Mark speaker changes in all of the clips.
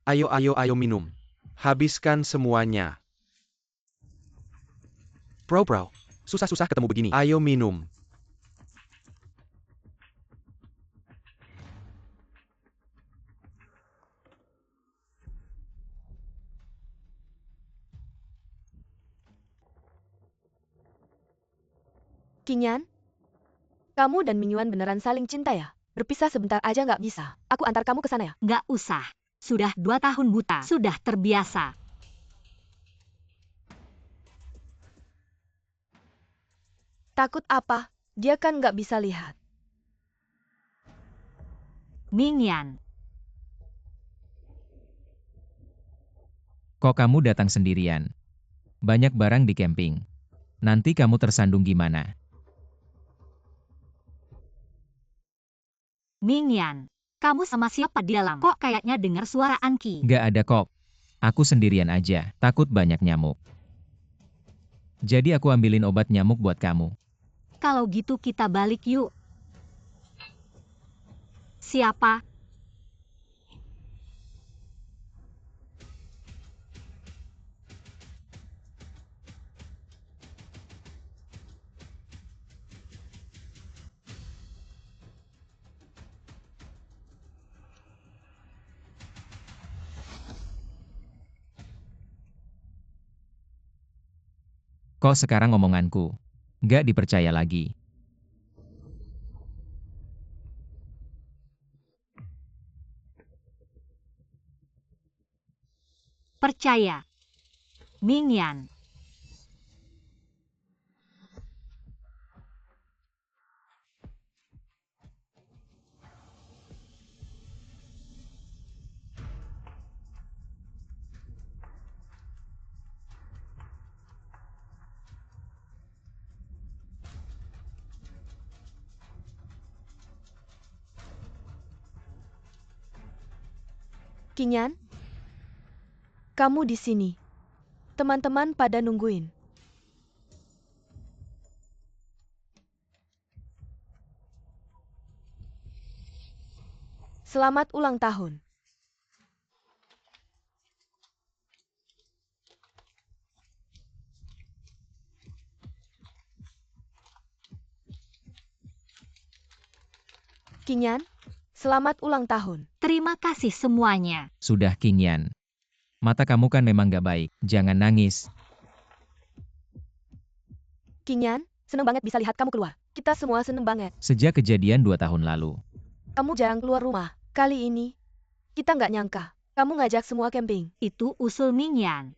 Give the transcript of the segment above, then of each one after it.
Speaker 1: Ayo ayo ayo minum. Habiskan semuanya. Bro, susah-susah ketemu begini. Ayo minum.
Speaker 2: Kinyan? Kamu dan Mingyuan beneran saling cinta ya? Berpisah sebentar aja nggak bisa. Aku antar kamu ke sana ya?
Speaker 3: Nggak usah. Sudah 2 tahun buta. Sudah terbiasa.
Speaker 2: Takut apa? Dia kan nggak bisa lihat.
Speaker 3: Mingyan.
Speaker 4: Kok kamu datang sendirian? Banyak barang di camping. Nanti kamu tersandung gimana?
Speaker 3: Mingyan. Kamu sama siapa di dalam? Kok kayaknya dengar suara Anki?
Speaker 4: Nggak ada kok. Aku sendirian aja, takut banyak nyamuk. Jadi aku ambilin obat nyamuk buat kamu.
Speaker 3: Kalau gitu kita balik yuk. Siapa?
Speaker 4: Kok sekarang omonganku? Nggak dipercaya lagi.
Speaker 3: Percaya. Mingyan.
Speaker 2: Kinyan? Kamu di sini. Teman-teman pada nungguin. Selamat ulang tahun. Kinyan, selamat ulang tahun.
Speaker 3: Terima kasih semuanya.
Speaker 4: Sudah Qingyan. Mata kamu kan memang nggak baik, jangan nangis.
Speaker 2: Kinyan, seneng banget bisa lihat kamu keluar. Kita semua seneng banget.
Speaker 4: Sejak kejadian 2 tahun lalu.
Speaker 2: Kamu jarang keluar rumah. Kali ini, kita nggak nyangka. Kamu ngajak semua camping.
Speaker 3: Itu usul Mingyan.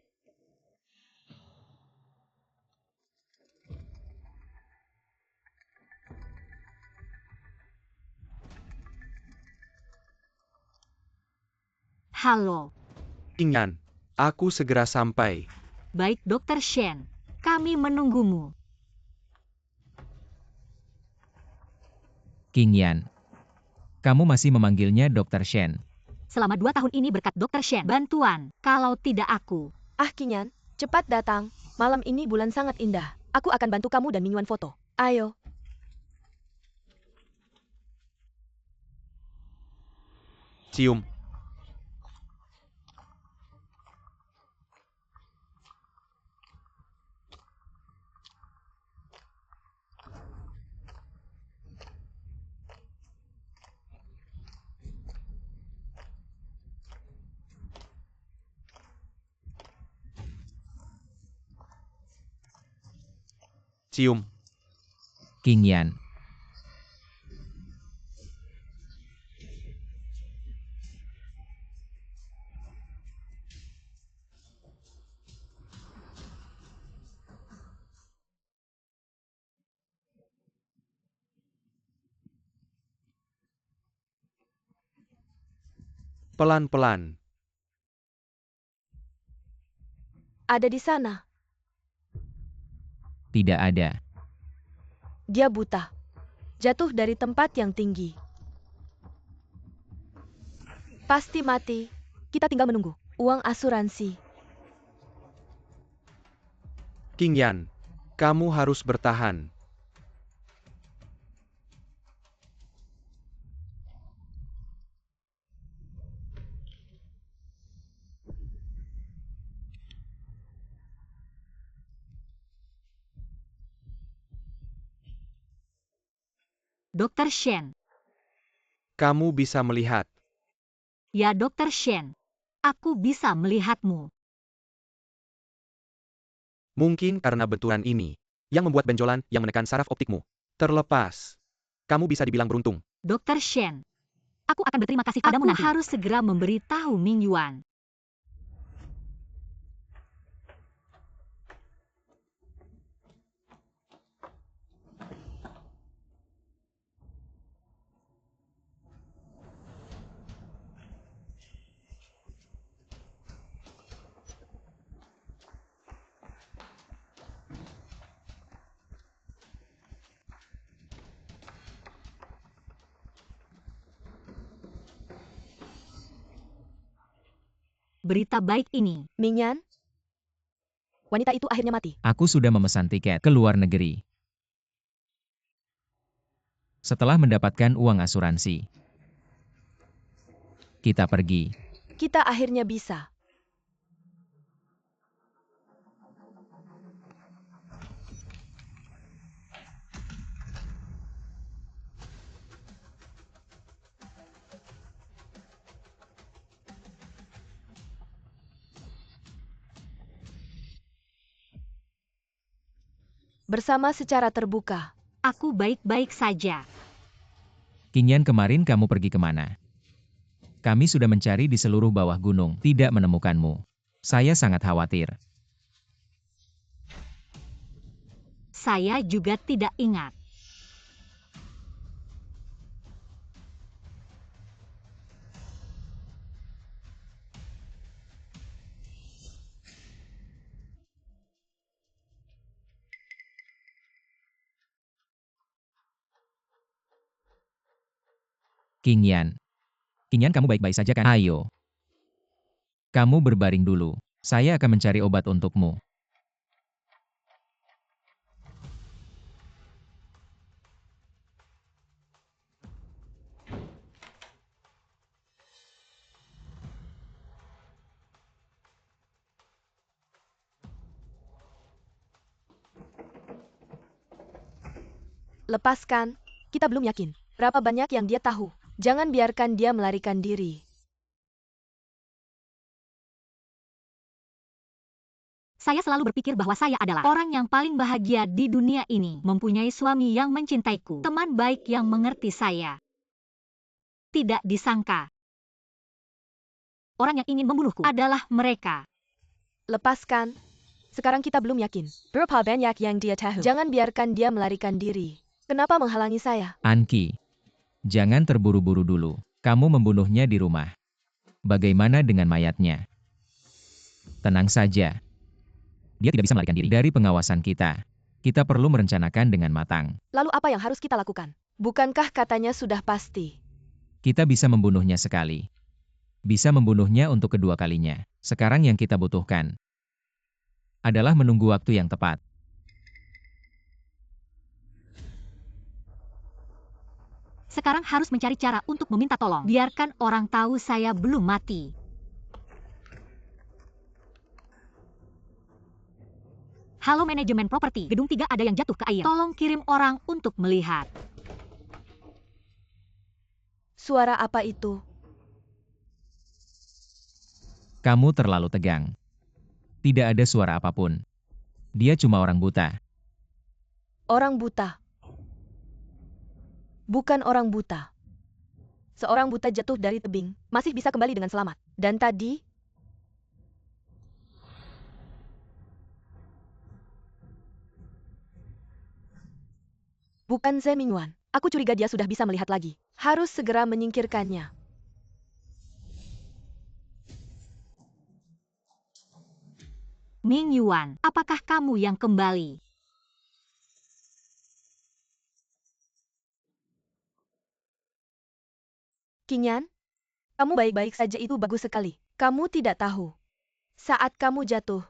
Speaker 3: Halo.
Speaker 1: Qingyan, aku segera sampai.
Speaker 3: Baik Dr. Shen. Kami menunggumu.
Speaker 4: Qingyan. Kamu masih memanggilnya Dr. Shen.
Speaker 3: Selama 2 tahun ini berkat Dr. Shen bantuan. Kalau tidak aku.
Speaker 2: Ah Kinyan, cepat datang. Malam ini bulan sangat indah. Aku akan bantu kamu dan Mingyuan foto. Ayo.
Speaker 1: Cium. Cium.
Speaker 4: Qingyan.
Speaker 1: Pelan-pelan.
Speaker 2: Ada di sana.
Speaker 4: Tidak ada.
Speaker 2: Dia buta. Jatuh dari tempat yang tinggi. Pasti mati. Kita tinggal menunggu. Uang asuransi.
Speaker 1: Qingyan, kamu harus bertahan.
Speaker 3: Dr. Shen.
Speaker 1: Kamu bisa melihat.
Speaker 3: Ya, Dr. Shen. Aku bisa melihatmu.
Speaker 1: Mungkin karena benturan ini, yang membuat benjolan yang menekan saraf optikmu terlepas. Kamu bisa dibilang beruntung.
Speaker 3: Dr. Shen. Aku akan berterima kasih padamu nanti. Aku harus segera memberitahu Ming Yuan. Berita baik ini.
Speaker 2: Mingyan? Wanita itu akhirnya mati.
Speaker 4: Aku sudah memesan tiket ke luar negeri. Setelah mendapatkan uang asuransi, kita pergi.
Speaker 2: Kita akhirnya bisa. Bersama secara terbuka.
Speaker 3: Aku baik-baik saja.
Speaker 4: Qingyan, kemarin kamu pergi kemana? Kami sudah mencari di seluruh bawah gunung, tidak menemukanmu. Saya sangat khawatir.
Speaker 3: Saya juga tidak ingat.
Speaker 4: Qingyan. Qingyan, kamu baik-baik saja kan? Ayo. Kamu berbaring dulu. Saya akan mencari obat untukmu.
Speaker 2: Lepaskan. Kita belum yakin. Berapa banyak yang dia tahu. Jangan biarkan dia melarikan diri.
Speaker 3: Saya selalu berpikir bahwa saya adalah orang yang paling bahagia di dunia ini. Mempunyai suami yang mencintaiku. Teman baik yang mengerti saya. Tidak disangka. Orang yang ingin membunuhku adalah mereka.
Speaker 2: Lepaskan. Sekarang kita belum yakin. Berapa banyak yang dia tahu. Jangan biarkan dia melarikan diri. Kenapa menghalangi saya?
Speaker 4: Anki, jangan terburu-buru dulu. Kamu membunuhnya di rumah. Bagaimana dengan mayatnya? Tenang saja. Dia tidak bisa melarikan diri dari pengawasan kita. Kita perlu merencanakan dengan matang.
Speaker 2: Lalu apa yang harus kita lakukan? Bukankah katanya sudah pasti?
Speaker 4: Kita bisa membunuhnya sekali. Bisa membunuhnya untuk kedua kalinya. Sekarang yang kita butuhkan adalah menunggu waktu yang tepat.
Speaker 3: Sekarang harus mencari cara untuk meminta tolong. Biarkan orang tahu saya belum mati. Halo manajemen properti, gedung 3 ada yang jatuh ke air. Tolong kirim orang untuk melihat.
Speaker 2: Suara apa itu?
Speaker 4: Kamu terlalu tegang. Tidak ada suara apapun. Dia cuma orang buta.
Speaker 2: Orang buta. Bukan orang buta. Seorang buta jatuh dari tebing, masih bisa kembali dengan selamat. Dan tadi, bukan Ze Mingyuan. Aku curiga dia sudah bisa melihat lagi. Harus segera menyingkirkannya.
Speaker 3: Ming Yuan, apakah kamu yang kembali?
Speaker 2: Qingyan, kamu baik-baik saja, itu bagus sekali. Kamu tidak tahu. Saat kamu jatuh,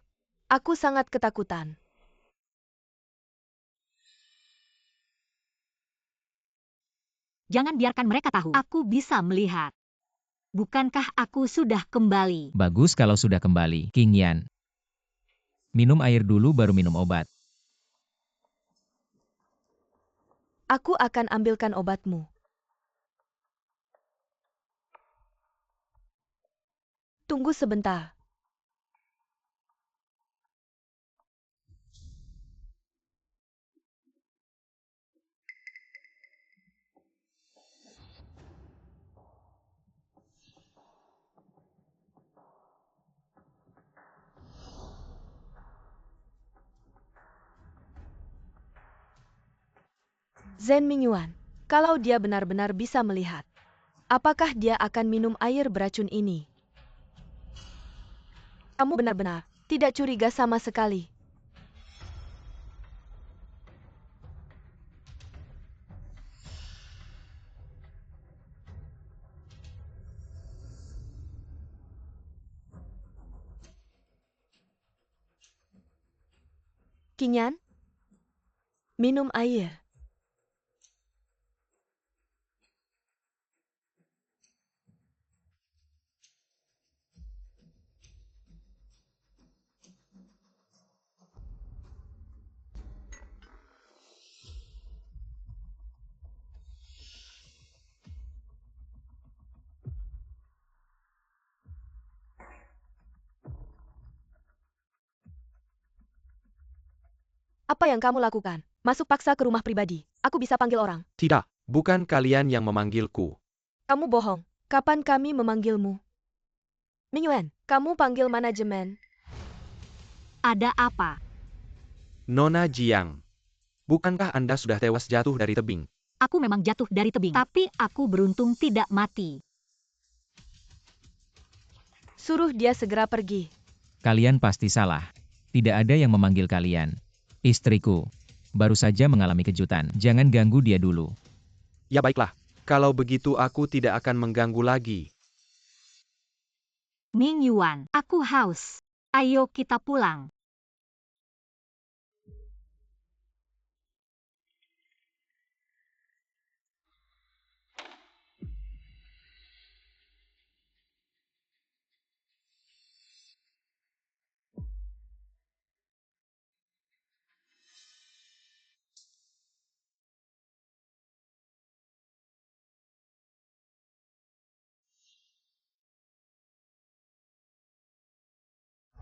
Speaker 2: aku sangat ketakutan.
Speaker 3: Jangan biarkan mereka tahu. Aku bisa melihat. Bukankah aku sudah kembali?
Speaker 4: Bagus kalau sudah kembali, Qingyan. Minum air dulu baru minum obat.
Speaker 2: Aku akan ambilkan obatmu. Tunggu sebentar. Zhen Mingyuan, kalau dia benar-benar bisa melihat, apakah dia akan minum air beracun ini? Kamu benar-benar tidak curiga sama sekali. Kinyan, minum air. Apa yang kamu lakukan? Masuk paksa ke rumah pribadi. Aku bisa panggil orang.
Speaker 1: Tidak, bukan kalian yang memanggilku.
Speaker 2: Kamu bohong. Kapan kami memanggilmu? Mingyuan, kamu panggil manajemen.
Speaker 3: Ada apa?
Speaker 1: Nona Jiang, bukankah Anda sudah tewas jatuh dari tebing?
Speaker 3: Aku memang jatuh dari tebing, tapi aku beruntung tidak mati.
Speaker 2: Suruh dia segera pergi.
Speaker 4: Kalian pasti salah. Tidak ada yang memanggil kalian. Istriku baru saja mengalami kejutan. Jangan ganggu dia dulu.
Speaker 1: Ya baiklah, kalau begitu aku tidak akan mengganggu lagi.
Speaker 3: Mingyuan, aku haus. Ayo kita pulang.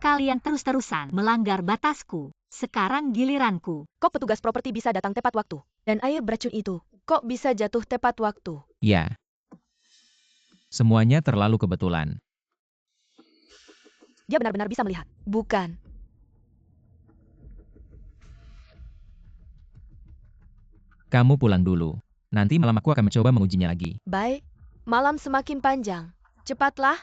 Speaker 3: Kalian terus-terusan melanggar batasku. Sekarang giliranku.
Speaker 2: Kok petugas properti bisa datang tepat waktu? Dan air beracun itu, kok bisa jatuh tepat waktu?
Speaker 4: Ya. Semuanya terlalu kebetulan.
Speaker 2: Dia benar-benar bisa melihat. Bukan.
Speaker 4: Kamu pulang dulu. Nanti malam aku akan mencoba mengujinya lagi.
Speaker 2: Baik. Malam semakin panjang. Cepatlah.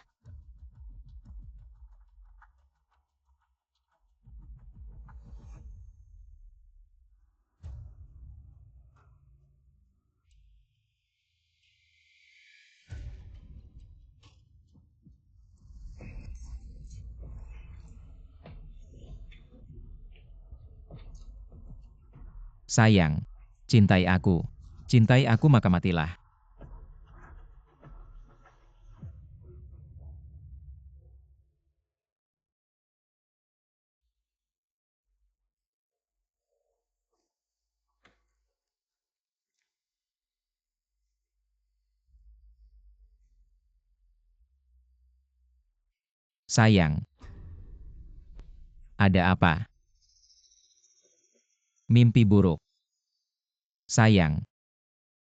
Speaker 4: Sayang, cintai aku. Cintai aku maka matilah. Sayang. Ada apa? Mimpi buruk. Sayang.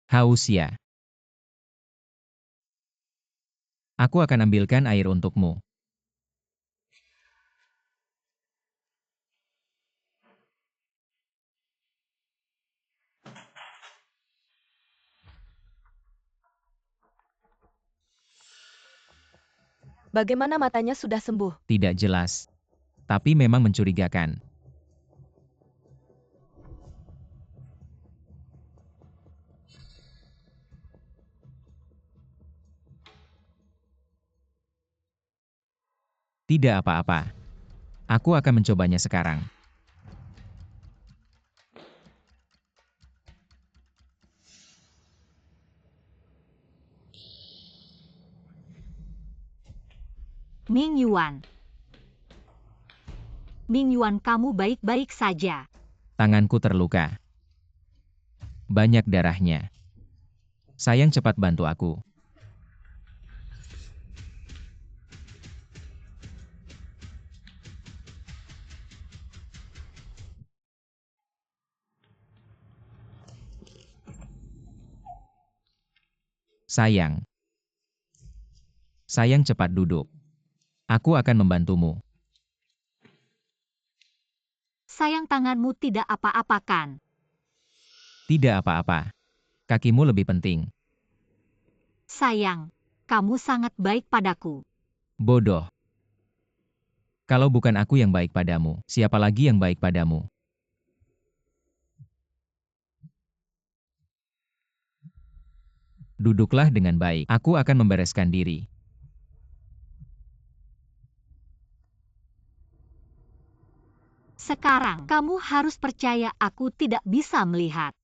Speaker 4: Haus ya. Aku akan ambilkan air untukmu.
Speaker 2: Bagaimana matanya sudah sembuh?
Speaker 4: Tidak jelas. Tapi memang mencurigakan. Tidak apa-apa. Aku akan mencobanya sekarang.
Speaker 3: Mingyuan. Mingyuan, kamu baik-baik saja.
Speaker 4: Tanganku terluka. Banyak darahnya. Sayang, cepat bantu aku. Sayang. Sayang, cepat duduk. Aku akan membantumu.
Speaker 3: Sayang, tanganmu tidak apa-apakan.
Speaker 4: Tidak apa-apa. Kakimu lebih penting.
Speaker 3: Sayang, kamu sangat baik padaku.
Speaker 4: Bodoh. Kalau bukan aku yang baik padamu, siapa lagi yang baik padamu? Duduklah dengan baik. Aku akan membereskan diri.
Speaker 3: Sekarang, kamu harus percaya aku tidak bisa melihat.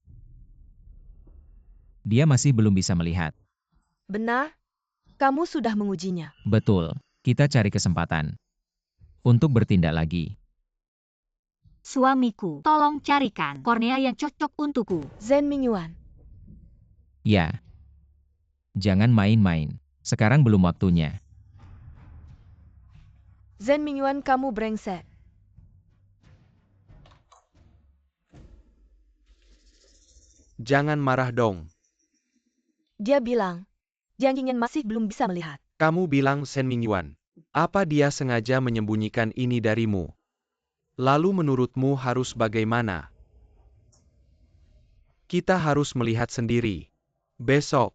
Speaker 4: Dia masih belum bisa melihat.
Speaker 2: Benar? Kamu sudah mengujinya.
Speaker 4: Betul. Kita cari kesempatan untuk bertindak lagi.
Speaker 3: Suamiku, tolong carikan kornea yang cocok untukku.
Speaker 2: Zhen Mingyuan.
Speaker 4: Ya. Jangan main-main. Sekarang belum waktunya.
Speaker 2: Zhen Mingyuan, kamu brengsek.
Speaker 1: Jangan marah dong.
Speaker 2: Dia bilang, Jiang Qingyan masih belum bisa melihat.
Speaker 1: Kamu bilang Shen Mingyuan. Apa dia sengaja menyembunyikan ini darimu? Lalu menurutmu harus bagaimana? Kita harus melihat sendiri. Besok.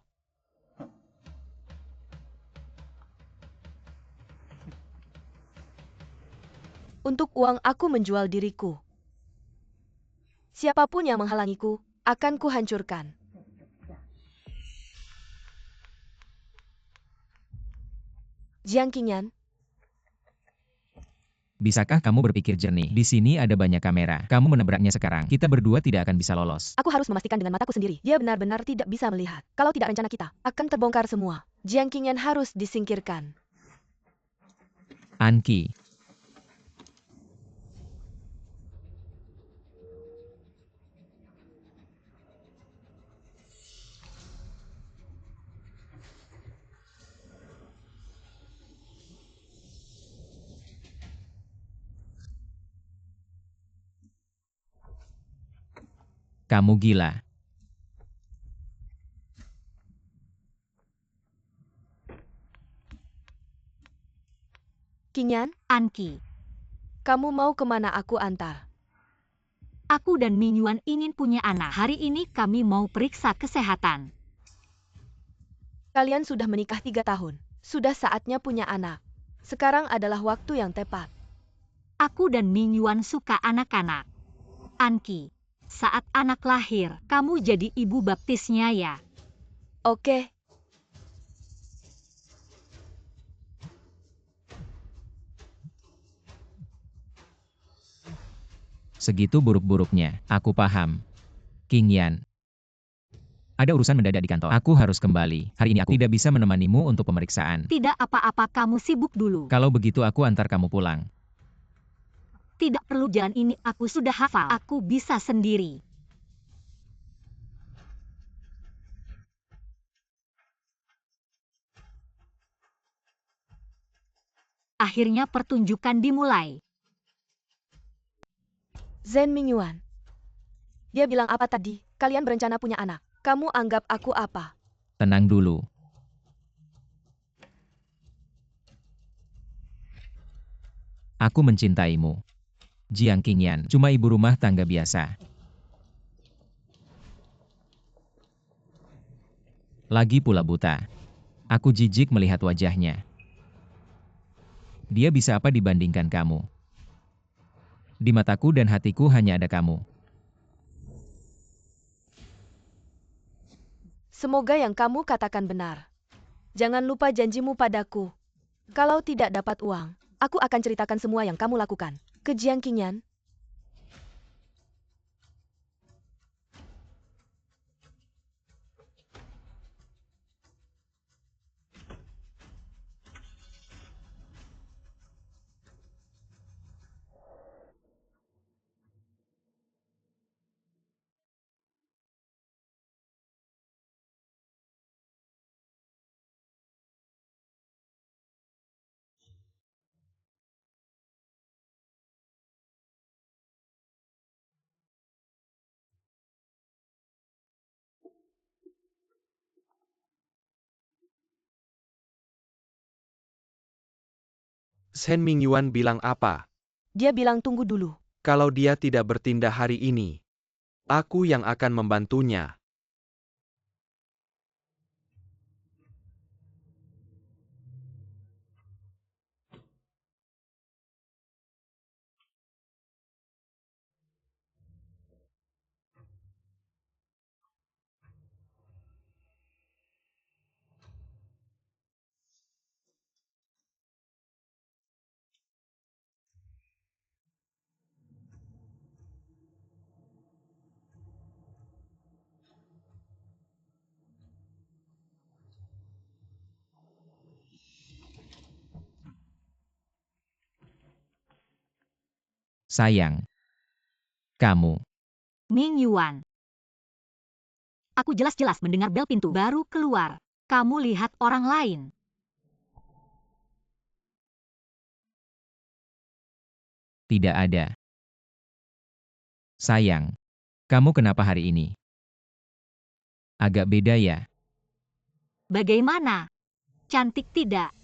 Speaker 2: Untuk uang aku menjual diriku. Siapapun yang menghalangiku, akan kuhancurkan. Jiang Qingyan,
Speaker 4: Bisakah kamu berpikir jernih? Di sini ada banyak kamera. Kamu menabraknya sekarang. Kita berdua tidak akan bisa lolos.
Speaker 2: aku harus memastikan dengan mataku sendiri. Dia benar-benar tidak bisa melihat. Kalau tidak, rencana kita akan terbongkar semua. Jiang Qingyan harus disingkirkan.
Speaker 4: Anki. Kamu gila.
Speaker 2: Qingyan,
Speaker 3: Anki,
Speaker 2: kamu mau kemana aku antar?
Speaker 3: aku dan Mingyuan ingin punya anak. Hari ini kami mau periksa kesehatan.
Speaker 2: Kalian sudah menikah 3 tahun. Sudah saatnya punya anak. Sekarang adalah waktu yang tepat.
Speaker 3: Aku dan Mingyuan suka anak-anak. Anki, saat anak lahir, kamu jadi ibu baptisnya ya.
Speaker 2: Oke,
Speaker 4: Segitu buruk-buruknya. Aku paham. Qingyan. Ada urusan mendadak di kantor. Aku harus kembali. Hari ini aku tidak bisa menemanimu untuk pemeriksaan.
Speaker 3: Tidak apa-apa, kamu sibuk dulu.
Speaker 4: Kalau begitu aku antar kamu pulang.
Speaker 3: Tidak perlu, jalan ini aku sudah hafal. Aku bisa sendiri. Akhirnya pertunjukan dimulai.
Speaker 2: Zhen Mingyuan. Dia bilang apa tadi? Kalian berencana punya anak. Kamu anggap aku apa?
Speaker 4: Tenang dulu. Aku mencintaimu. Jiang Qingyan, cuma ibu rumah tangga biasa. Lagi pula buta. Aku jijik melihat wajahnya. Dia bisa apa dibandingkan kamu? Di mataku dan hatiku hanya ada kamu.
Speaker 2: Semoga yang kamu katakan benar. Jangan lupa janjimu padaku. Kalau tidak dapat uang, aku akan ceritakan semua yang kamu lakukan ke Jiang Qingyan.
Speaker 1: Shen Mingyuan bilang apa?
Speaker 2: Dia bilang tunggu dulu.
Speaker 1: Kalau dia tidak bertindak hari ini, aku yang akan membantunya.
Speaker 4: Sayang. Kamu.
Speaker 3: Mingyuan. Aku jelas-jelas mendengar bel pintu baru keluar. Kamu lihat orang lain.
Speaker 4: Tidak ada. Sayang. Kamu kenapa hari ini? Agak beda ya?
Speaker 3: Bagaimana? Cantik tidak?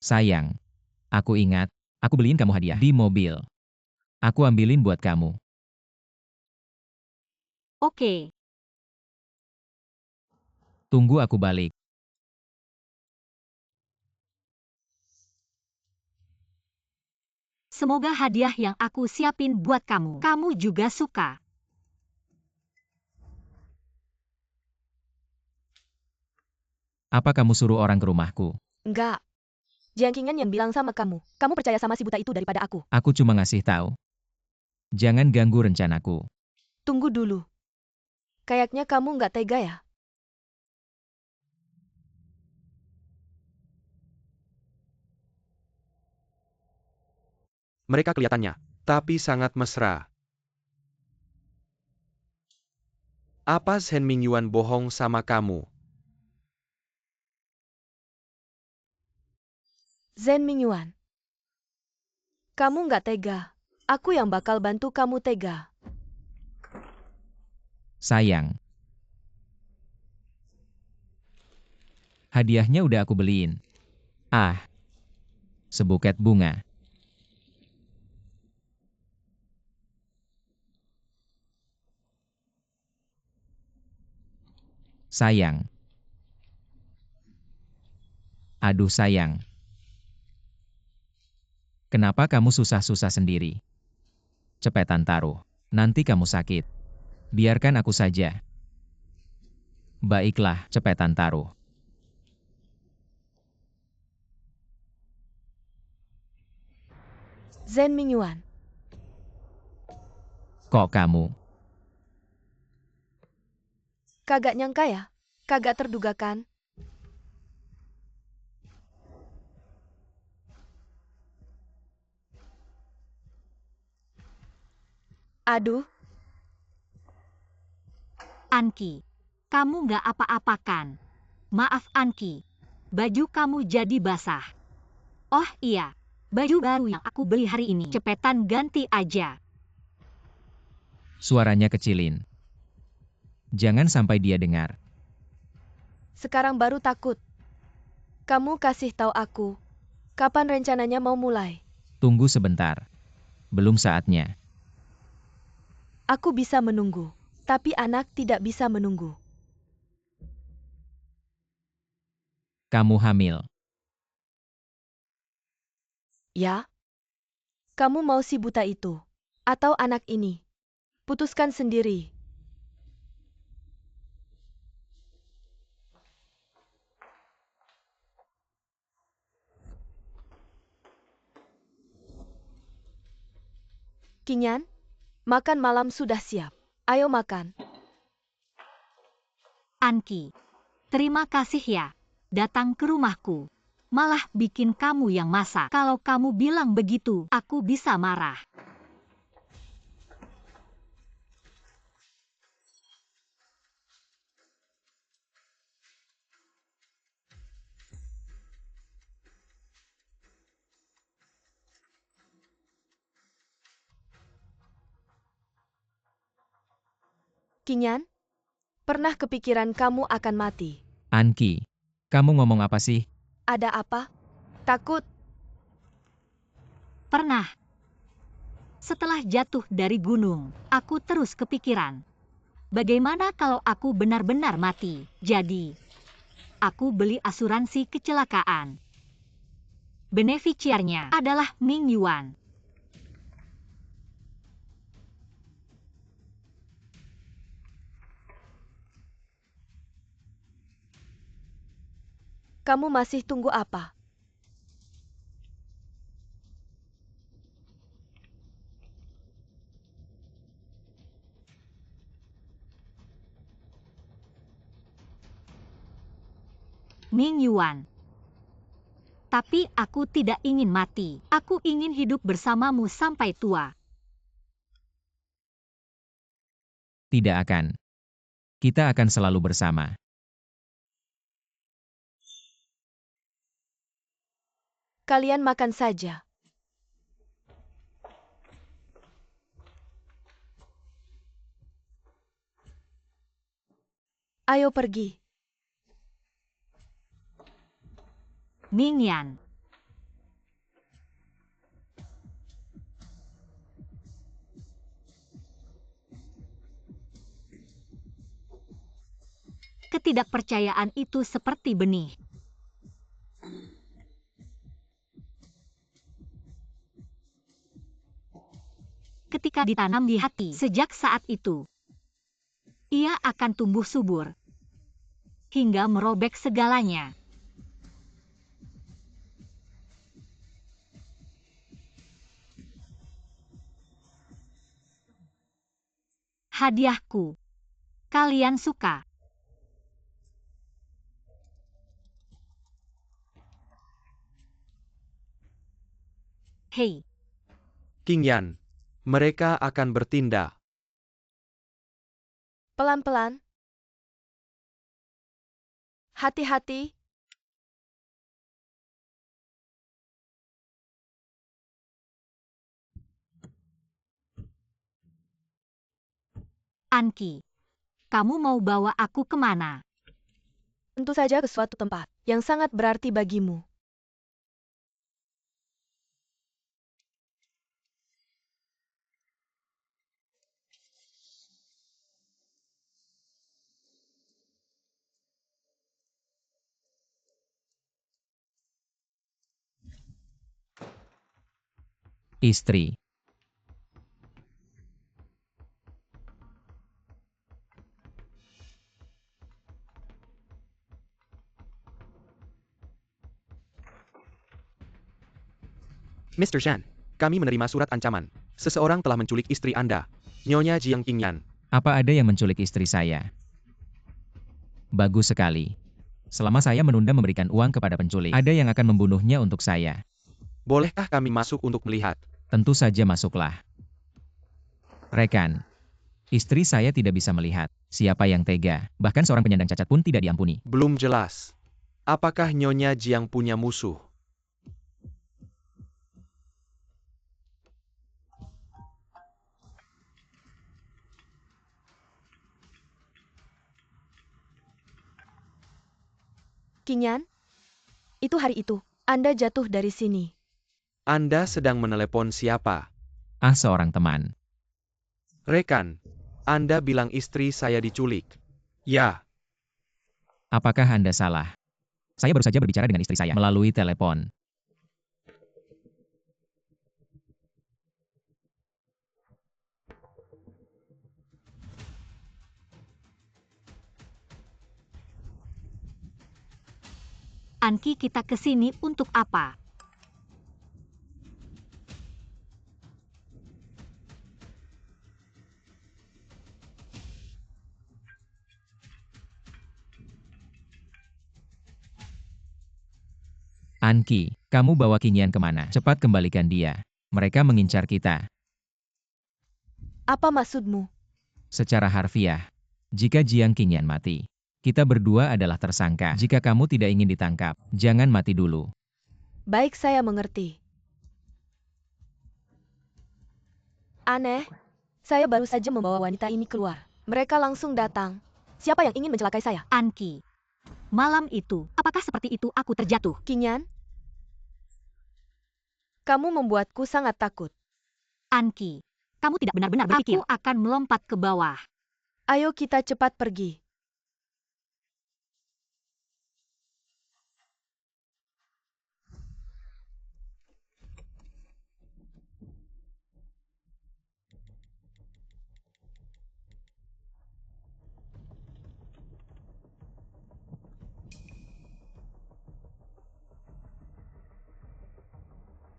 Speaker 4: Sayang. Aku ingat, aku beliin kamu hadiah di mobil. Aku ambilin buat kamu.
Speaker 3: Oke.
Speaker 4: Tunggu aku balik.
Speaker 3: Semoga hadiah yang aku siapin buat kamu juga suka.
Speaker 4: Apa kamu suruh orang ke rumahku?
Speaker 2: Enggak. Jiang Qingyan yang bilang sama kamu. Kamu percaya sama si buta itu daripada aku.
Speaker 4: Aku cuma ngasih tahu. Jangan ganggu rencanaku.
Speaker 2: Tunggu dulu. Kayaknya kamu nggak tega ya?
Speaker 1: Mereka kelihatannya, tapi sangat mesra. Apa Shen Mingyuan bohong sama kamu?
Speaker 2: Zhen Mingyuan. Kamu nggak tega. Aku yang bakal bantu kamu tega.
Speaker 4: Sayang. Hadiahnya udah aku beliin. Ah. Sebuket bunga. Sayang. Aduh sayang. Kenapa kamu susah-susah sendiri? Cepetan taruh. Nanti kamu sakit. Biarkan aku saja. Baiklah, cepetan taruh.
Speaker 2: Zhen Mingyuan.
Speaker 4: Kok kamu?
Speaker 2: Kagak nyangka ya? Kagak terduga kan? Aduh,
Speaker 3: Anki, kamu nggak apa-apakan. Maaf Anki, baju kamu jadi basah. Oh iya, baju baru yang aku beli hari ini. Cepetan ganti aja.
Speaker 4: Suaranya kecilin. Jangan sampai dia dengar.
Speaker 2: sekarang baru takut. Kamu kasih tahu aku. Kapan rencananya mau mulai?
Speaker 4: Tunggu sebentar. Belum saatnya.
Speaker 2: Aku bisa menunggu. Tapi anak tidak bisa menunggu.
Speaker 4: Kamu hamil.
Speaker 2: Ya? Kamu mau si buta itu? Atau anak ini? Putuskan sendiri. Qingyan, makan malam sudah siap. Ayo makan.
Speaker 3: Anki, terima kasih ya, datang ke rumahku. malah bikin kamu yang masak. Kalau kamu bilang begitu, aku bisa marah.
Speaker 2: Kinyan, pernah kepikiran kamu akan mati?
Speaker 4: Anki, kamu ngomong apa sih?
Speaker 2: Ada apa? Takut?
Speaker 3: Pernah. Setelah jatuh dari gunung, aku terus kepikiran. Bagaimana kalau aku benar-benar mati? Jadi, aku beli asuransi kecelakaan. Beneficiarnya adalah Ming Yuan.
Speaker 2: Kamu masih tunggu apa?
Speaker 3: Ming Yuan. Tapi aku tidak ingin mati. Aku ingin hidup bersamamu sampai tua.
Speaker 4: Tidak akan. Kita akan selalu bersama.
Speaker 2: Kalian makan saja. Ayo pergi.
Speaker 3: Ming Yan. Ketidakpercayaan itu seperti benih. Ketika ditanam di hati, sejak saat itu, ia akan tumbuh subur hingga merobek segalanya. Hadiahku. Kalian suka? Hei,
Speaker 1: Kinyan, mereka akan bertindak.
Speaker 2: Pelan-pelan. Hati-hati.
Speaker 3: Anki. Kamu mau bawa aku kemana?
Speaker 2: Tentu saja ke suatu tempat yang sangat berarti bagimu.
Speaker 4: Istri.
Speaker 1: Mr. Shan, kami menerima surat ancaman. Seseorang telah menculik istri Anda, Nyonya Jiang Qingyan.
Speaker 4: Apa ada yang menculik istri saya? Bagus sekali. Selama saya menunda memberikan uang kepada penculik, ada yang akan membunuhnya untuk saya.
Speaker 1: Bolehkah kami masuk untuk melihat?
Speaker 4: Tentu saja masuklah. Rekan, istri saya tidak bisa melihat. Siapa yang tega? Bahkan seorang penyandang cacat pun tidak diampuni.
Speaker 1: Belum jelas. Apakah Nyonya Jiang punya musuh?
Speaker 2: Kinyan, itu hari itu, Anda jatuh dari sini.
Speaker 1: Anda sedang menelepon siapa?
Speaker 4: Ah, seorang teman.
Speaker 1: Rekan, Anda bilang istri saya diculik. Ya,
Speaker 4: Apakah Anda salah? Saya baru saja berbicara dengan istri saya melalui telepon.
Speaker 3: Anki, kita ke sini untuk apa?
Speaker 4: Anki, kamu bawa Qingyan kemana? Cepat kembalikan dia. Mereka mengincar kita.
Speaker 2: Apa maksudmu?
Speaker 4: Secara harfiah, jika Jiang Qingyan mati, kita berdua adalah tersangka. Jika kamu tidak ingin ditangkap, jangan mati dulu.
Speaker 2: Baik, saya mengerti. Aneh, saya baru saja membawa wanita ini keluar. Mereka langsung datang. Siapa yang ingin mencelakai saya?
Speaker 3: Anki, malam itu, apakah seperti itu aku terjatuh?
Speaker 2: Qingyan? Kamu membuatku sangat takut.
Speaker 3: Anki, kamu tidak benar-benar berpikir aku akan melompat ke bawah.
Speaker 2: Ayo kita cepat pergi.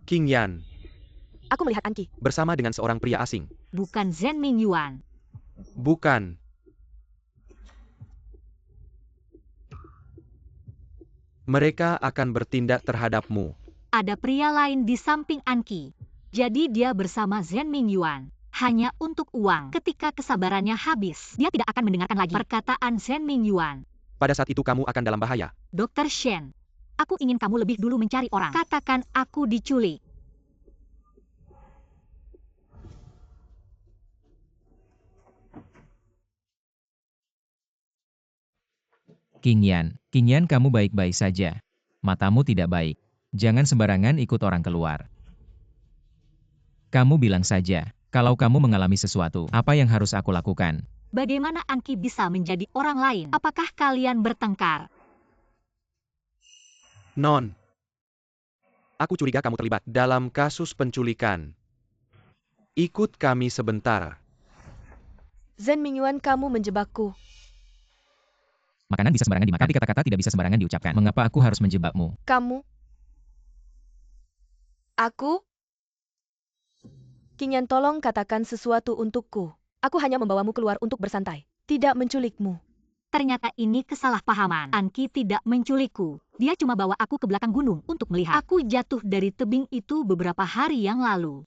Speaker 1: Qingyan,
Speaker 2: Aku melihat Anki.
Speaker 1: bersama dengan seorang pria asing.
Speaker 3: Bukan Zhen Mingyuan.
Speaker 1: Bukan. Mereka akan bertindak terhadapmu.
Speaker 3: Ada pria lain di samping Anki. Jadi dia bersama Zhen Mingyuan. Hanya untuk uang. Ketika kesabarannya habis, dia tidak akan mendengarkan lagi perkataan Zhen Mingyuan.
Speaker 1: Pada saat itu kamu akan dalam bahaya.
Speaker 3: Dr. Shen, aku ingin kamu lebih dulu mencari orang. Katakan aku diculik.
Speaker 4: Qingyan, kamu baik-baik saja. Matamu tidak baik. Jangan sembarangan ikut orang keluar. Kamu bilang saja, kalau kamu mengalami sesuatu, apa yang harus aku lakukan?
Speaker 3: Bagaimana Anki bisa menjadi orang lain? Apakah kalian bertengkar?
Speaker 1: Non. Aku curiga kamu terlibat dalam kasus penculikan. Ikut kami sebentar.
Speaker 2: Zhen Mingyuan, kamu menjebakku.
Speaker 4: Makanan bisa sembarangan dimakan, tapi kata-kata tidak bisa sembarangan diucapkan. Mengapa aku harus menjebakmu?
Speaker 2: Kamu? Aku? Qingyan, tolong katakan sesuatu untukku. Aku hanya membawamu keluar untuk bersantai, tidak menculikmu.
Speaker 3: Ternyata ini kesalahpahaman. Anki tidak menculikku. Dia cuma bawa aku ke belakang gunung untuk melihat. Aku jatuh dari tebing itu beberapa hari yang lalu.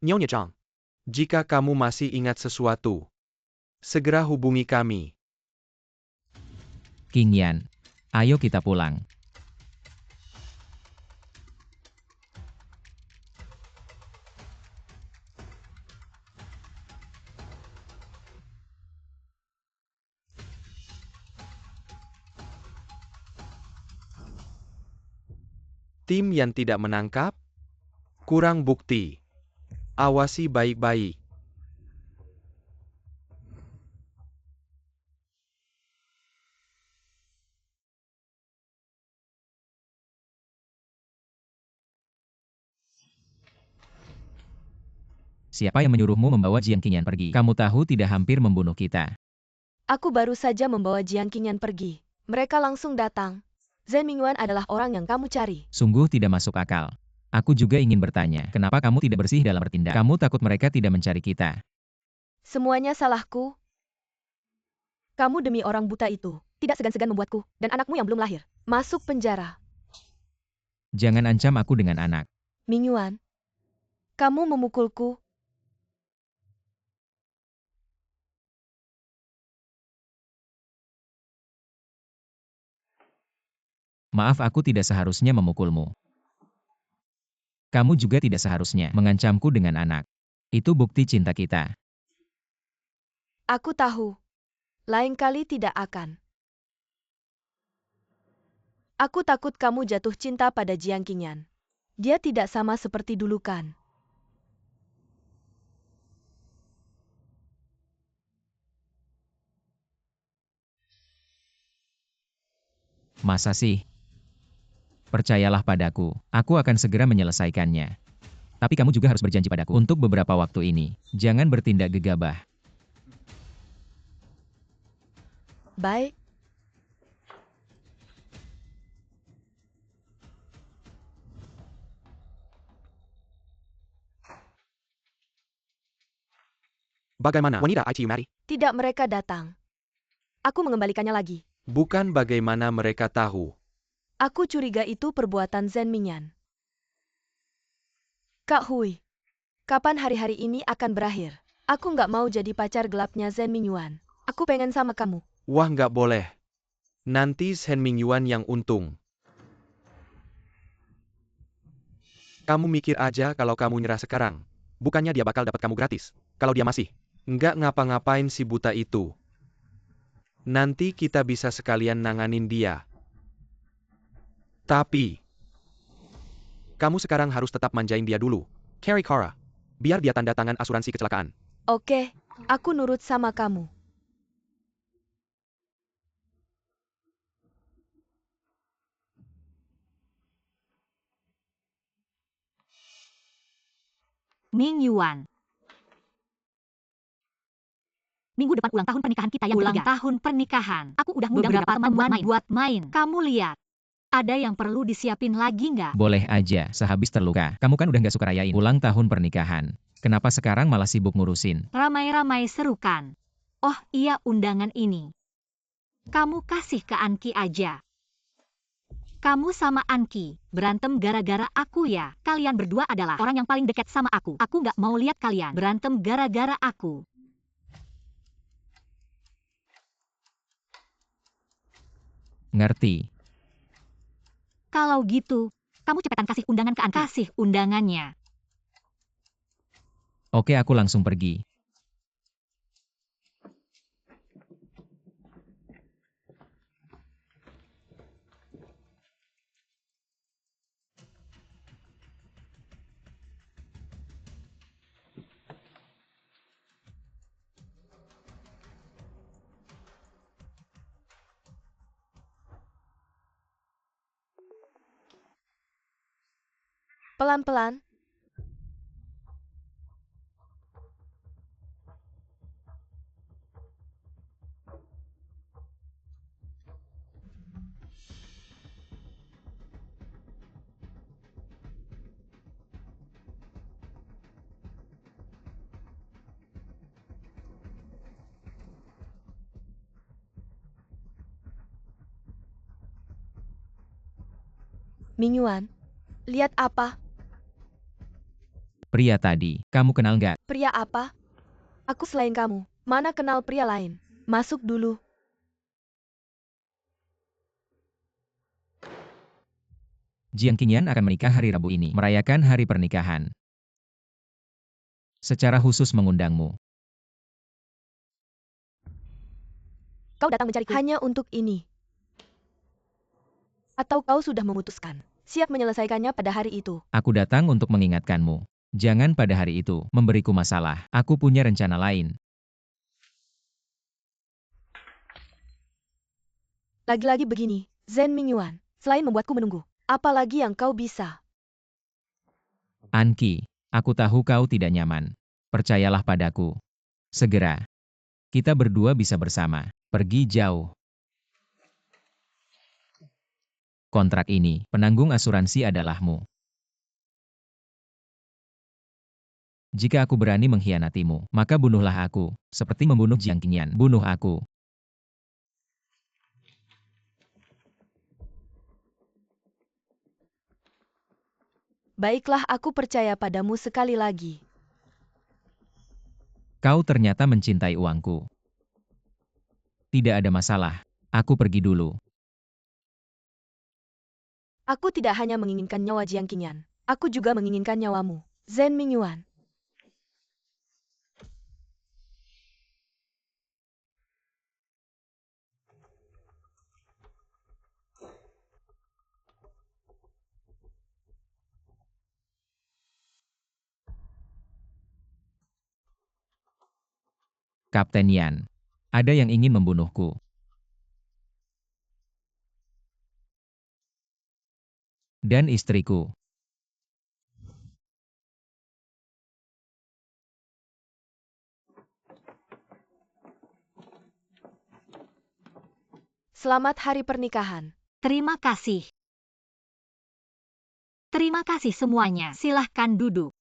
Speaker 1: Nyonya Chang, jika kamu masih ingat sesuatu, segera hubungi kami.
Speaker 4: Qingyan, ayo kita pulang.
Speaker 1: Tim yang tidak menangkap? Kurang bukti. Awasi baik-baik.
Speaker 4: Siapa yang menyuruhmu membawa Jiang Qingyan pergi? Kamu tahu tidak hampir membunuh kita.
Speaker 2: Aku baru saja membawa Jiang Qingyan pergi. Mereka langsung datang. Zhen Mingyuan adalah orang yang kamu cari.
Speaker 4: Sungguh tidak masuk akal. Aku juga ingin bertanya, kenapa kamu tidak bersih dalam bertindak? Kamu takut mereka tidak mencari kita.
Speaker 2: Semuanya salahku. Kamu demi orang buta itu, tidak segan-segan membuatku, dan anakmu yang belum lahir, masuk penjara.
Speaker 4: Jangan ancam aku dengan anak.
Speaker 2: Mingyuan, kamu memukulku.
Speaker 4: Maaf, aku tidak seharusnya memukulmu. Kamu juga tidak seharusnya mengancamku dengan anak. Itu bukti cinta kita.
Speaker 2: Aku tahu. Lain kali tidak akan. Aku takut kamu jatuh cinta pada Jiang Qingyan. Dia tidak sama seperti dulu kan?
Speaker 4: Masa sih? Percayalah padaku, aku akan segera menyelesaikannya. Tapi kamu juga harus berjanji padaku untuk beberapa waktu ini. Jangan bertindak gegabah.
Speaker 2: Baik.
Speaker 1: Bagaimana wanita ICU Mary?
Speaker 2: Tidak, mereka datang. Aku mengembalikannya lagi.
Speaker 1: Bukan bagaimana mereka tahu.
Speaker 2: Aku curiga itu perbuatan Zhen Mingyan. Kak Hui, kapan hari-hari ini akan berakhir? Aku nggak mau jadi pacar gelapnya Zhen Mingyuan. Aku pengen sama kamu.
Speaker 1: Wah, nggak boleh. Nanti Shen Mingyuan yang untung. Kamu mikir aja kalau kamu nyerah sekarang. Bukannya dia bakal dapat kamu gratis. Kalau dia masih nggak ngapa-ngapain si buta itu. Nanti kita bisa sekalian nanganin dia. Tapi, kamu sekarang harus tetap manjain dia dulu. Carry Kara. Biar dia tanda tangan asuransi kecelakaan.
Speaker 2: Oke, aku nurut sama kamu.
Speaker 3: Mingyuan. Minggu depan ulang tahun pernikahan kita yang ulang tahun pernikahan. Aku udah ngundang beberapa teman buat main. Kamu lihat. Ada yang perlu disiapin lagi nggak?
Speaker 4: Boleh aja, sehabis terluka. Kamu kan udah nggak suka rayain ulang tahun pernikahan. Kenapa sekarang malah sibuk ngurusin?
Speaker 3: Ramai-ramai seru kan? Oh iya, undangan ini. Kamu kasih ke Anki aja. Kamu sama Anki berantem gara-gara aku ya. Kalian berdua adalah orang yang paling dekat sama aku. Aku nggak mau lihat kalian berantem gara-gara aku.
Speaker 4: Ngerti.
Speaker 3: Kalau gitu, kamu cepetan kasih undangan ke Anki. Kasih undangannya.
Speaker 4: Oke, aku langsung pergi.
Speaker 2: Pelan-pelan. Mingyuan, lihat apa?
Speaker 4: Pria tadi, kamu kenal nggak?
Speaker 2: Pria apa? Aku selain kamu, mana kenal pria lain? Masuk dulu.
Speaker 4: Jiang Qingyan akan menikah hari Rabu ini, merayakan hari pernikahan. Secara khusus mengundangmu.
Speaker 2: Kau datang mencariku hanya untuk ini. Atau kau sudah memutuskan, siap menyelesaikannya pada hari itu?
Speaker 4: Aku datang untuk mengingatkanmu. Jangan pada hari itu memberiku masalah. Aku punya rencana lain.
Speaker 2: Lagi-lagi begini, Zhen Mingyuan, selain membuatku menunggu, apa lagi yang kau bisa?
Speaker 4: Anki, aku tahu kau tidak nyaman. Percayalah padaku. Segera, kita berdua bisa bersama. Pergi jauh. Kontrak ini, penanggung asuransi adalahmu. Jika aku berani mengkhianatimu, maka bunuhlah aku, seperti membunuh Jiang Qingyan. Bunuh aku.
Speaker 2: Baiklah, aku percaya padamu sekali lagi.
Speaker 4: Kau ternyata mencintai uangku. Tidak ada masalah. Aku pergi dulu.
Speaker 2: Aku tidak hanya menginginkan nyawa Jiang Qingyan, aku juga menginginkan nyawamu, Zhen Mingyuan.
Speaker 4: Kapten Yan, ada yang ingin membunuhku. Dan istriku.
Speaker 2: Selamat hari pernikahan.
Speaker 3: Terima kasih. Terima kasih semuanya. Silahkan duduk.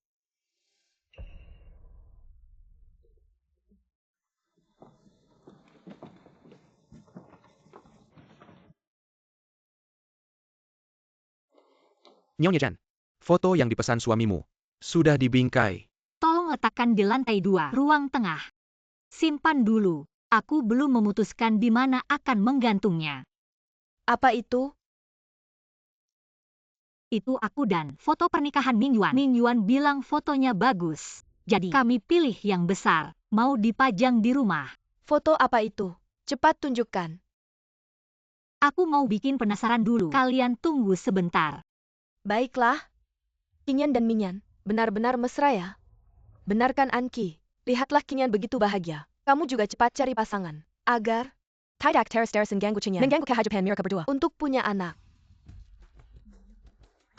Speaker 1: Nyonya Jan, foto yang dipesan suamimu sudah dibingkai.
Speaker 3: Tolong letakkan di lantai 2, ruang tengah. Simpan dulu. Aku belum memutuskan di mana akan menggantungnya.
Speaker 2: Apa itu?
Speaker 3: Itu aku dan foto pernikahan Ming Yuan. Ming Yuan bilang fotonya bagus. Jadi kami pilih yang besar. Mau dipajang di rumah.
Speaker 2: Foto apa itu? Cepat tunjukkan.
Speaker 3: Aku mau bikin penasaran dulu. Kalian tunggu sebentar.
Speaker 2: Baiklah. Qingyan dan Mingyan, benar-benar mesra ya. Benarkan Anki? Lihatlah Qingyan begitu bahagia. Kamu juga cepat cari pasangan. Agar
Speaker 5: Tidak teras darasan ganggu Qingyan. Mengganggu kehidupan mereka berdua.
Speaker 2: untuk punya anak.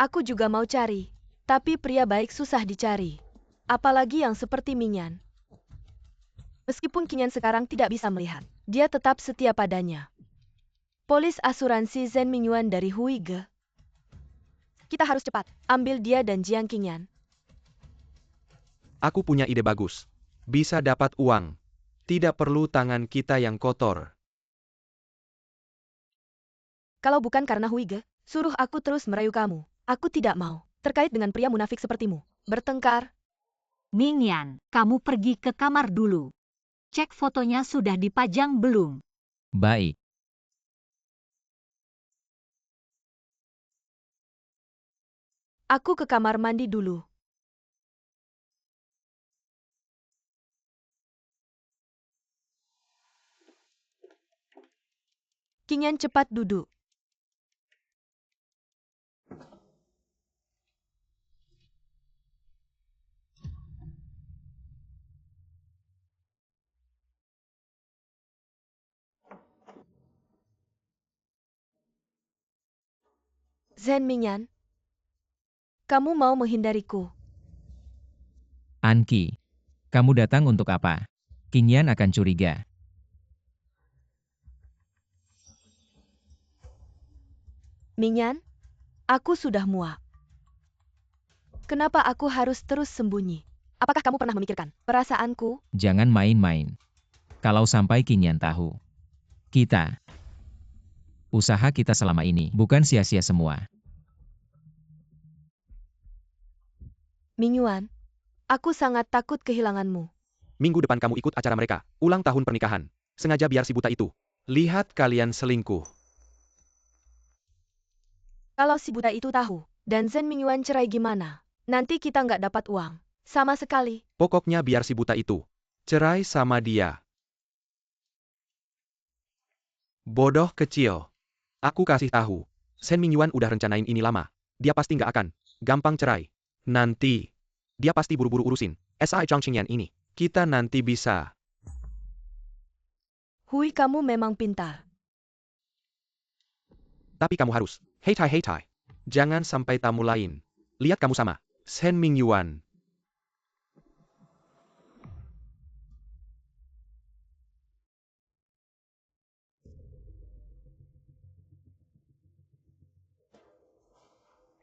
Speaker 2: Aku juga mau cari. Tapi pria baik susah dicari. Apalagi yang seperti Mingyan. Meskipun Qingyan sekarang tidak bisa melihat, dia tetap setia padanya. Polis asuransi Zhen Mingyuan dari Huige. Kita harus cepat. Ambil dia dan Jiang Qingyan.
Speaker 1: Aku punya ide bagus. Bisa dapat uang. Tidak perlu tangan kita yang kotor.
Speaker 2: Kalau bukan karena Huige, suruh aku terus merayu kamu. Aku tidak mau. Terkait dengan pria munafik sepertimu. Bertengkar.
Speaker 3: Mingyan, kamu pergi ke kamar dulu. Cek fotonya sudah dipajang belum?
Speaker 4: Baik.
Speaker 2: Aku ke kamar mandi dulu. Qingyan cepat duduk. Zhen Mingyan, kamu mau menghindariku.
Speaker 4: Anki, kamu datang untuk apa? Qingyan akan curiga.
Speaker 2: Mingyan, aku sudah muak. Kenapa aku harus terus sembunyi? Apakah kamu pernah memikirkan perasaanku?
Speaker 4: Jangan main-main. Kalau sampai Qingyan tahu. Usaha kita selama ini bukan sia-sia semua.
Speaker 2: Mingyuan, aku sangat takut kehilanganmu.
Speaker 1: Minggu depan kamu ikut acara mereka. Ulang tahun pernikahan. Sengaja biar si buta itu. Lihat kalian selingkuh.
Speaker 2: Kalau si buta itu tahu, dan Zhen Mingyuan cerai gimana? Nanti kita nggak dapat uang. Sama sekali.
Speaker 1: Pokoknya biar si buta itu cerai sama dia. Bodoh kecil. Aku kasih tahu. Zhen Mingyuan udah rencanain ini lama. Dia pasti nggak akan gampang cerai. Nanti. Dia pasti buru-buru urusin S.I. Zhang Qingyan ini. Kita nanti bisa.
Speaker 2: Hui, kamu memang pintar.
Speaker 1: Tapi kamu harus. Hei tai. Jangan sampai tamu lain lihat kamu sama Zhen Mingyuan.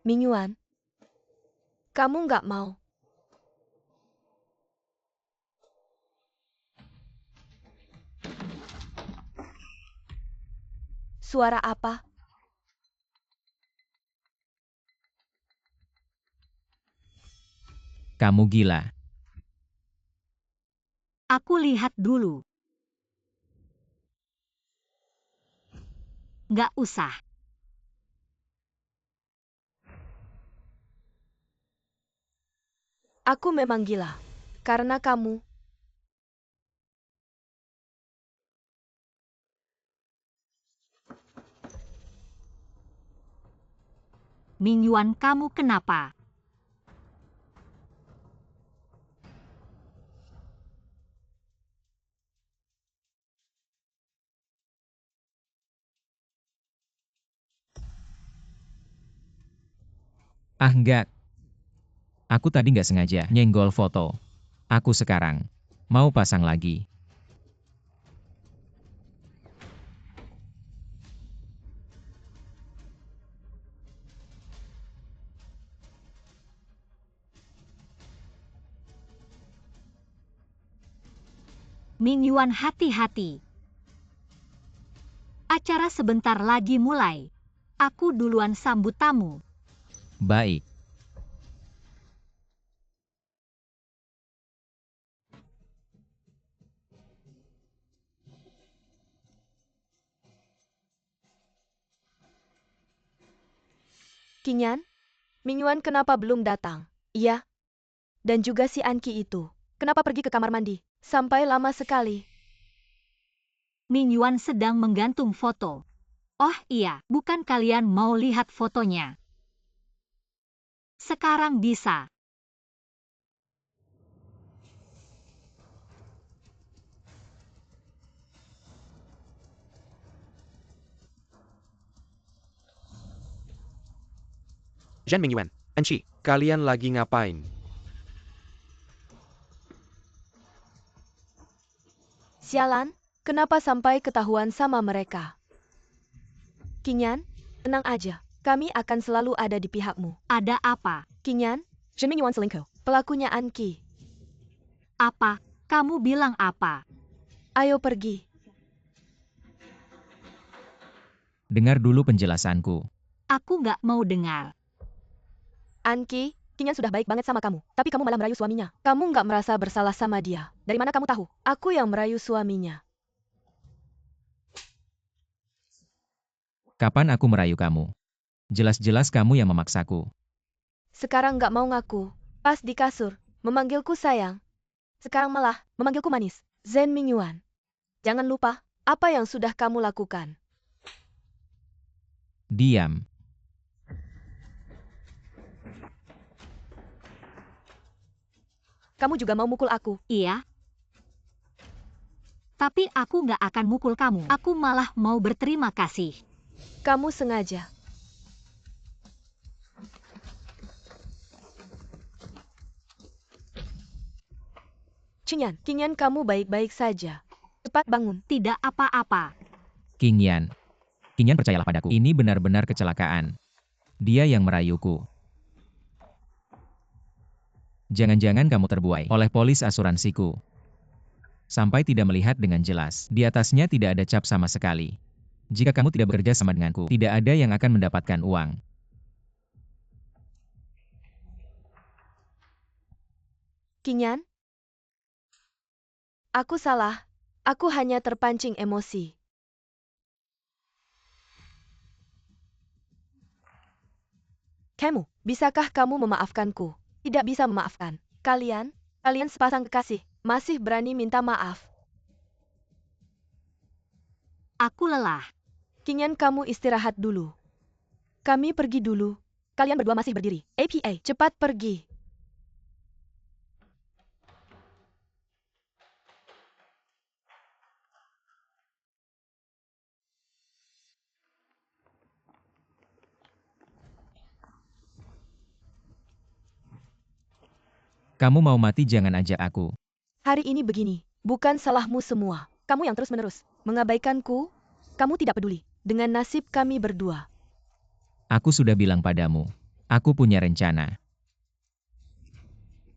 Speaker 2: Mingyuan, kamu nggak mau. Suara apa?
Speaker 4: Kamu gila.
Speaker 3: Aku lihat dulu. Nggak usah.
Speaker 2: Aku memang gila. Karena kamu.
Speaker 3: Mingyuan, kamu kenapa?
Speaker 4: Ah enggak. Aku tadi nggak sengaja nyenggol foto. Aku sekarang mau pasang lagi.
Speaker 3: Mingyuan, hati-hati. Acara sebentar lagi mulai. Aku duluan sambut tamu.
Speaker 4: Baik.
Speaker 2: Qingyan? Mingyuan kenapa belum datang? Iya. Dan juga si Anki itu. Kenapa pergi ke kamar mandi? Sampai lama sekali.
Speaker 3: Mingyuan sedang menggantung foto. Oh iya, bukan kalian mau lihat fotonya? Sekarang bisa.
Speaker 1: Zhen Mingyuan, Enshi, kalian lagi ngapain?
Speaker 2: Sialan, kenapa sampai ketahuan sama mereka? Qingyan, tenang aja. Kami akan selalu ada di pihakmu.
Speaker 3: Ada apa?
Speaker 2: Qingyan,
Speaker 5: Zhen Mingyuan selingkuh.
Speaker 2: pelakunya Anki.
Speaker 3: Apa? Kamu bilang apa?
Speaker 2: Ayo pergi.
Speaker 4: Dengar dulu penjelasanku.
Speaker 3: Aku nggak mau dengar.
Speaker 2: Anki,
Speaker 5: Qingyan sudah baik banget sama kamu, tapi kamu malah merayu suaminya.
Speaker 2: kamu nggak merasa bersalah sama dia.
Speaker 5: Dari mana kamu tahu?
Speaker 2: Aku yang merayu suaminya.
Speaker 4: Kapan aku merayu kamu? Jelas-jelas kamu yang memaksaku.
Speaker 2: Sekarang nggak mau ngaku. Pas di kasur, memanggilku sayang. Sekarang malah
Speaker 5: Memanggilku manis.
Speaker 2: Zhen Mingyuan. Jangan lupa, apa yang sudah kamu lakukan.
Speaker 4: Diam.
Speaker 5: Kamu juga mau mukul aku.
Speaker 3: Iya. Tapi aku nggak akan mukul kamu. Aku malah mau berterima kasih.
Speaker 2: Kamu sengaja. Qingyan, kamu baik-baik saja. Cepat bangun.
Speaker 3: Tidak apa-apa.
Speaker 4: Qingyan. Qingyan, percayalah padaku. Ini benar-benar kecelakaan. Dia yang merayuku. Jangan-jangan kamu terbuai oleh polis asuransiku. Sampai tidak melihat dengan jelas. Di atasnya tidak ada cap sama sekali. Jika kamu tidak bekerja sama denganku, tidak ada yang akan mendapatkan uang.
Speaker 2: Qingyan? Aku salah. Aku hanya terpancing emosi.
Speaker 5: Kamu,
Speaker 2: Bisakah kamu memaafkanku? Tidak bisa memaafkan. Kalian sepasang kekasih, masih berani minta maaf.
Speaker 3: Aku lelah.
Speaker 2: Qingyan, kamu istirahat dulu. Kami pergi dulu.
Speaker 5: kalian berdua masih berdiri. APA.
Speaker 2: Cepat pergi.
Speaker 4: Kamu mau mati, jangan ajak aku.
Speaker 2: Hari ini begini, bukan salahmu semua.
Speaker 5: Kamu yang terus-menerus
Speaker 2: Mengabaikanku,
Speaker 5: Kamu tidak peduli.
Speaker 2: dengan nasib kami berdua.
Speaker 4: Aku sudah bilang padamu. Aku punya rencana.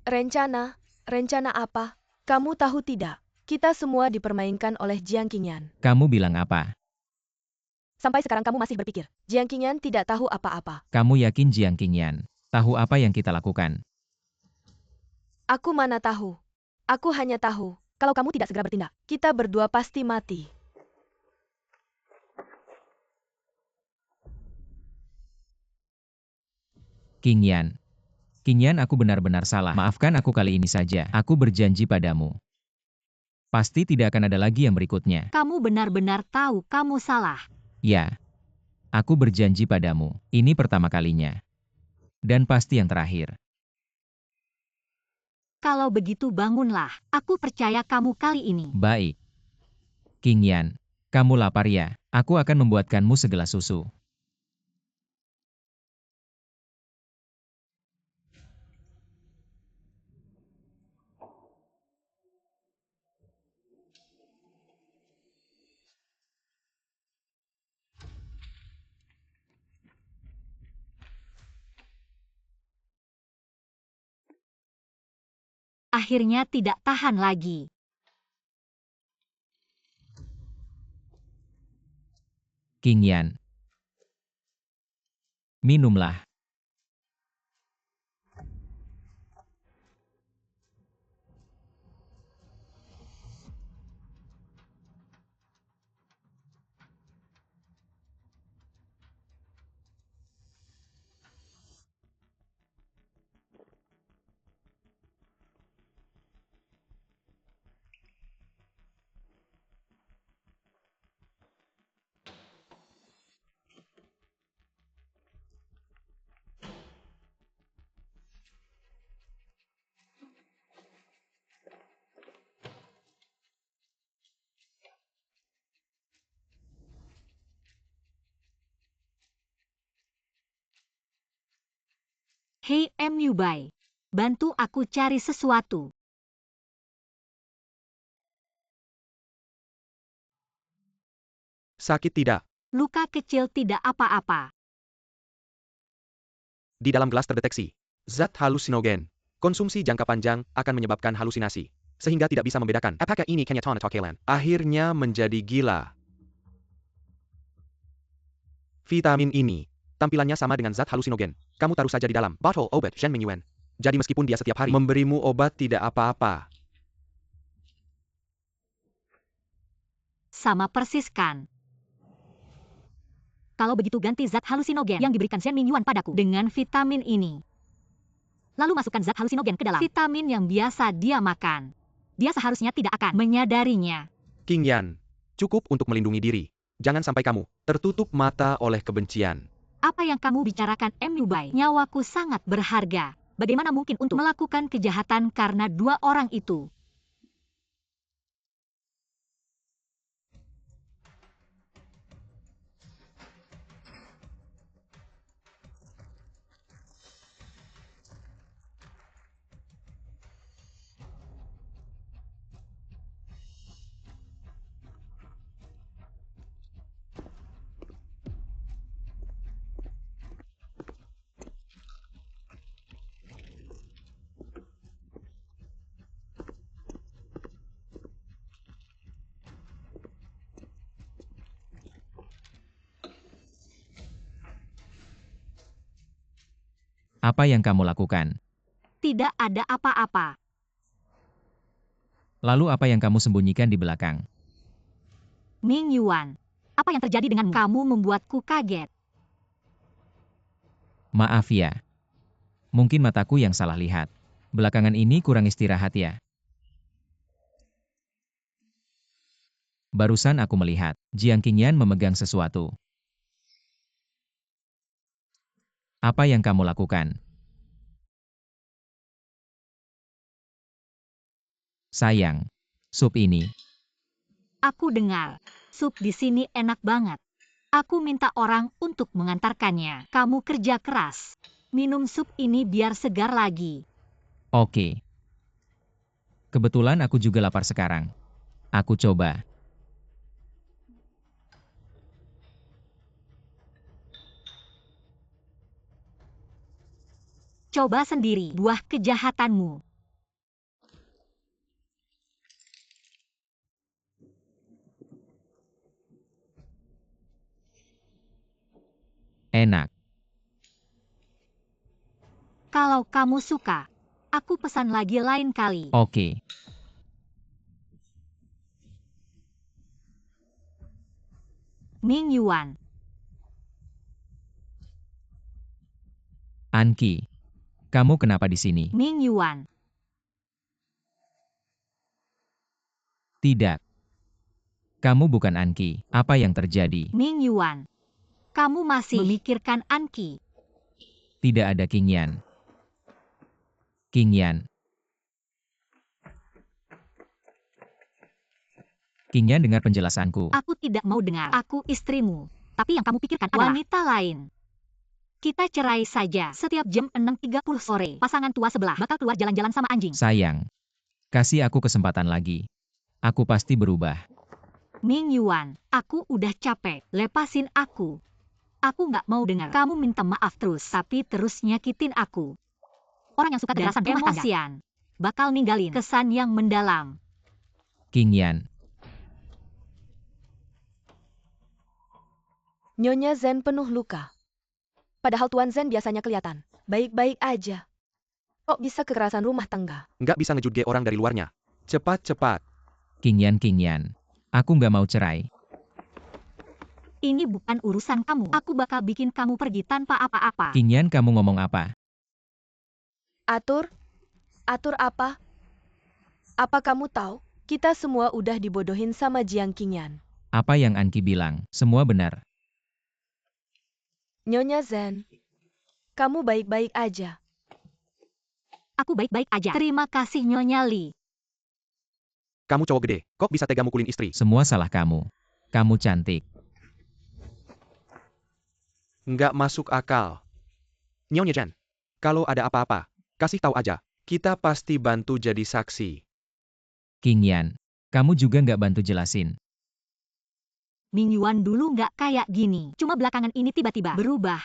Speaker 2: Rencana? Rencana apa? Kamu tahu tidak? Kita semua dipermainkan oleh Jiang Qingyan.
Speaker 4: Kamu bilang apa?
Speaker 5: Sampai sekarang kamu masih berpikir.
Speaker 2: Jiang Qingyan tidak tahu apa-apa.
Speaker 4: Kamu yakin Jiang Qingyan tahu apa yang kita lakukan?
Speaker 2: Aku mana tahu. Aku hanya tahu,
Speaker 5: Kalau kamu tidak segera bertindak,
Speaker 2: kita berdua pasti mati.
Speaker 4: Qingyan. Qingyan, aku benar-benar salah. Maafkan aku kali ini saja. Aku berjanji padamu. Pasti tidak akan ada lagi yang berikutnya.
Speaker 3: Kamu benar-benar tahu kamu salah.
Speaker 4: Ya. Aku berjanji padamu. Ini pertama kalinya. Dan pasti yang terakhir.
Speaker 3: Kalau begitu bangunlah. Aku percaya kamu kali ini.
Speaker 4: Baik. Qingyan, kamu lapar ya? Aku akan membuatkanmu segelas susu.
Speaker 3: Akhirnya tidak tahan lagi.
Speaker 4: Qingyan. Minumlah.
Speaker 3: Hei Mu Bai, bantu aku cari sesuatu.
Speaker 1: Sakit tidak?
Speaker 3: Luka kecil tidak apa-apa.
Speaker 1: Di dalam gelas terdeteksi zat halusinogen. Konsumsi jangka panjang akan menyebabkan halusinasi, sehingga tidak bisa membedakan apakah ini kenyataan atau kelan. Akhirnya menjadi gila. Vitamin ini tampilannya sama dengan zat halusinogen. Kamu taruh saja di dalam botol obat Zhen Mingyuan. Jadi meskipun dia setiap hari memberimu obat tidak apa-apa.
Speaker 3: Sama persis kan? Kalau begitu ganti zat halusinogen yang diberikan Zhen Mingyuan padaku dengan vitamin ini. Lalu masukkan zat halusinogen ke dalam vitamin yang biasa dia makan. Dia seharusnya tidak akan menyadarinya.
Speaker 1: King Yan, cukup untuk melindungi diri. Jangan sampai kamu tertutup mata oleh kebencian.
Speaker 3: Apa yang kamu bicarakan Mu Bai? Nyawaku sangat berharga. Bagaimana mungkin untuk melakukan kejahatan karena dua orang itu?
Speaker 4: Apa yang kamu lakukan?
Speaker 3: Tidak ada apa-apa.
Speaker 4: Lalu apa yang kamu sembunyikan di belakang?
Speaker 3: Mingyuan, apa yang terjadi denganmu? Kamu membuatku kaget.
Speaker 4: Maaf ya. Mungkin mataku yang salah lihat. Belakangan ini kurang istirahat ya. Barusan aku melihat Jiang Qingyan memegang sesuatu. Apa yang kamu lakukan? Sayang, sup ini.
Speaker 3: Aku dengar, sup di sini enak banget. Aku minta orang untuk mengantarkannya. Kamu kerja keras. Minum sup ini biar segar lagi.
Speaker 4: Oke. Kebetulan aku juga lapar sekarang. Aku coba.
Speaker 3: Coba sendiri buah kejahatanmu.
Speaker 4: Enak.
Speaker 3: Kalau kamu suka, aku pesan lagi lain kali.
Speaker 4: Oke.
Speaker 3: Mingyuan,
Speaker 4: Anki, kamu kenapa di sini?
Speaker 3: Mingyuan.
Speaker 4: Tidak. Kamu bukan Anki. Apa yang terjadi?
Speaker 3: Mingyuan, kamu masih memikirkan Anki.
Speaker 4: Tidak ada Qingyan. Qingyan. Qingyan dengar penjelasanku.
Speaker 3: Aku tidak mau dengar. Aku istrimu. Tapi yang kamu pikirkan adalah wanita lain. Kita cerai saja. Setiap jam 6.30 sore, pasangan tua sebelah bakal keluar jalan-jalan sama anjing.
Speaker 4: Sayang. Kasih aku kesempatan lagi. Aku pasti berubah.
Speaker 3: Mingyuan, aku udah capek. Lepasin aku. Aku nggak mau dengar kamu minta maaf terus, tapi terus nyakitin aku. Orang yang suka kekerasan rumah tangga emosian bakal ninggalin kesan yang mendalam.
Speaker 4: Qingyan.
Speaker 2: Nyonya Zen penuh luka. Padahal Tuan Zen biasanya kelihatan baik-baik aja. Kok bisa kekerasan rumah tangga?
Speaker 1: Nggak bisa ngejudge orang dari luarnya. Cepat-cepat.
Speaker 4: Qingyan. Aku nggak mau cerai.
Speaker 3: Ini bukan urusan kamu. Aku bakal bikin kamu pergi tanpa apa-apa.
Speaker 4: Qingyan, kamu ngomong apa?
Speaker 2: Atur? Atur apa? Apa kamu tahu? Kita semua udah dibodohin sama Jiang Qingyan.
Speaker 4: Apa yang Anki bilang, semua benar.
Speaker 2: Nyonya Zen, kamu baik-baik aja.
Speaker 3: Aku baik-baik aja. Terima kasih Nyonya Li.
Speaker 1: Kamu cowok gede, kok bisa tega mukulin istri?
Speaker 4: Semua salah kamu. Kamu cantik.
Speaker 1: Nggak masuk akal. Nyonya Jen, Kalau ada apa-apa, kasih tahu aja. Kita pasti bantu jadi saksi.
Speaker 4: King Yan, kamu juga nggak bantu jelasin.
Speaker 3: Ming Yuan dulu nggak kayak gini. Cuma belakangan ini tiba-tiba berubah.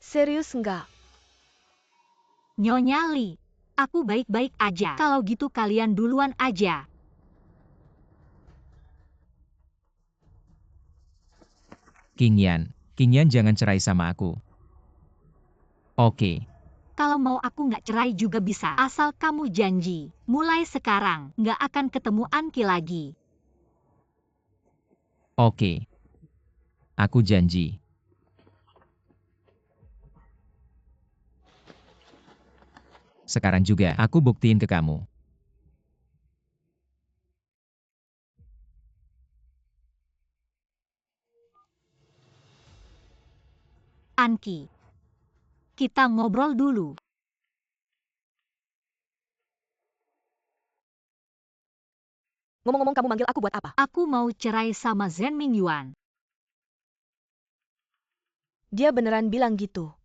Speaker 2: Serius nggak?
Speaker 3: Nyonya Li, aku baik-baik aja. Kalau gitu kalian duluan aja.
Speaker 4: King Yan jangan cerai sama aku. Oke,
Speaker 3: Kalau mau aku nggak cerai juga bisa. Asal kamu janji, mulai sekarang nggak akan ketemu Anki lagi.
Speaker 4: oke. Aku janji. Sekarang juga aku buktiin ke kamu.
Speaker 3: Anki, kita ngobrol dulu.
Speaker 5: Ngomong-ngomong kamu manggil aku buat apa?
Speaker 3: Aku mau cerai sama Zhen Mingyuan.
Speaker 2: Dia beneran bilang gitu.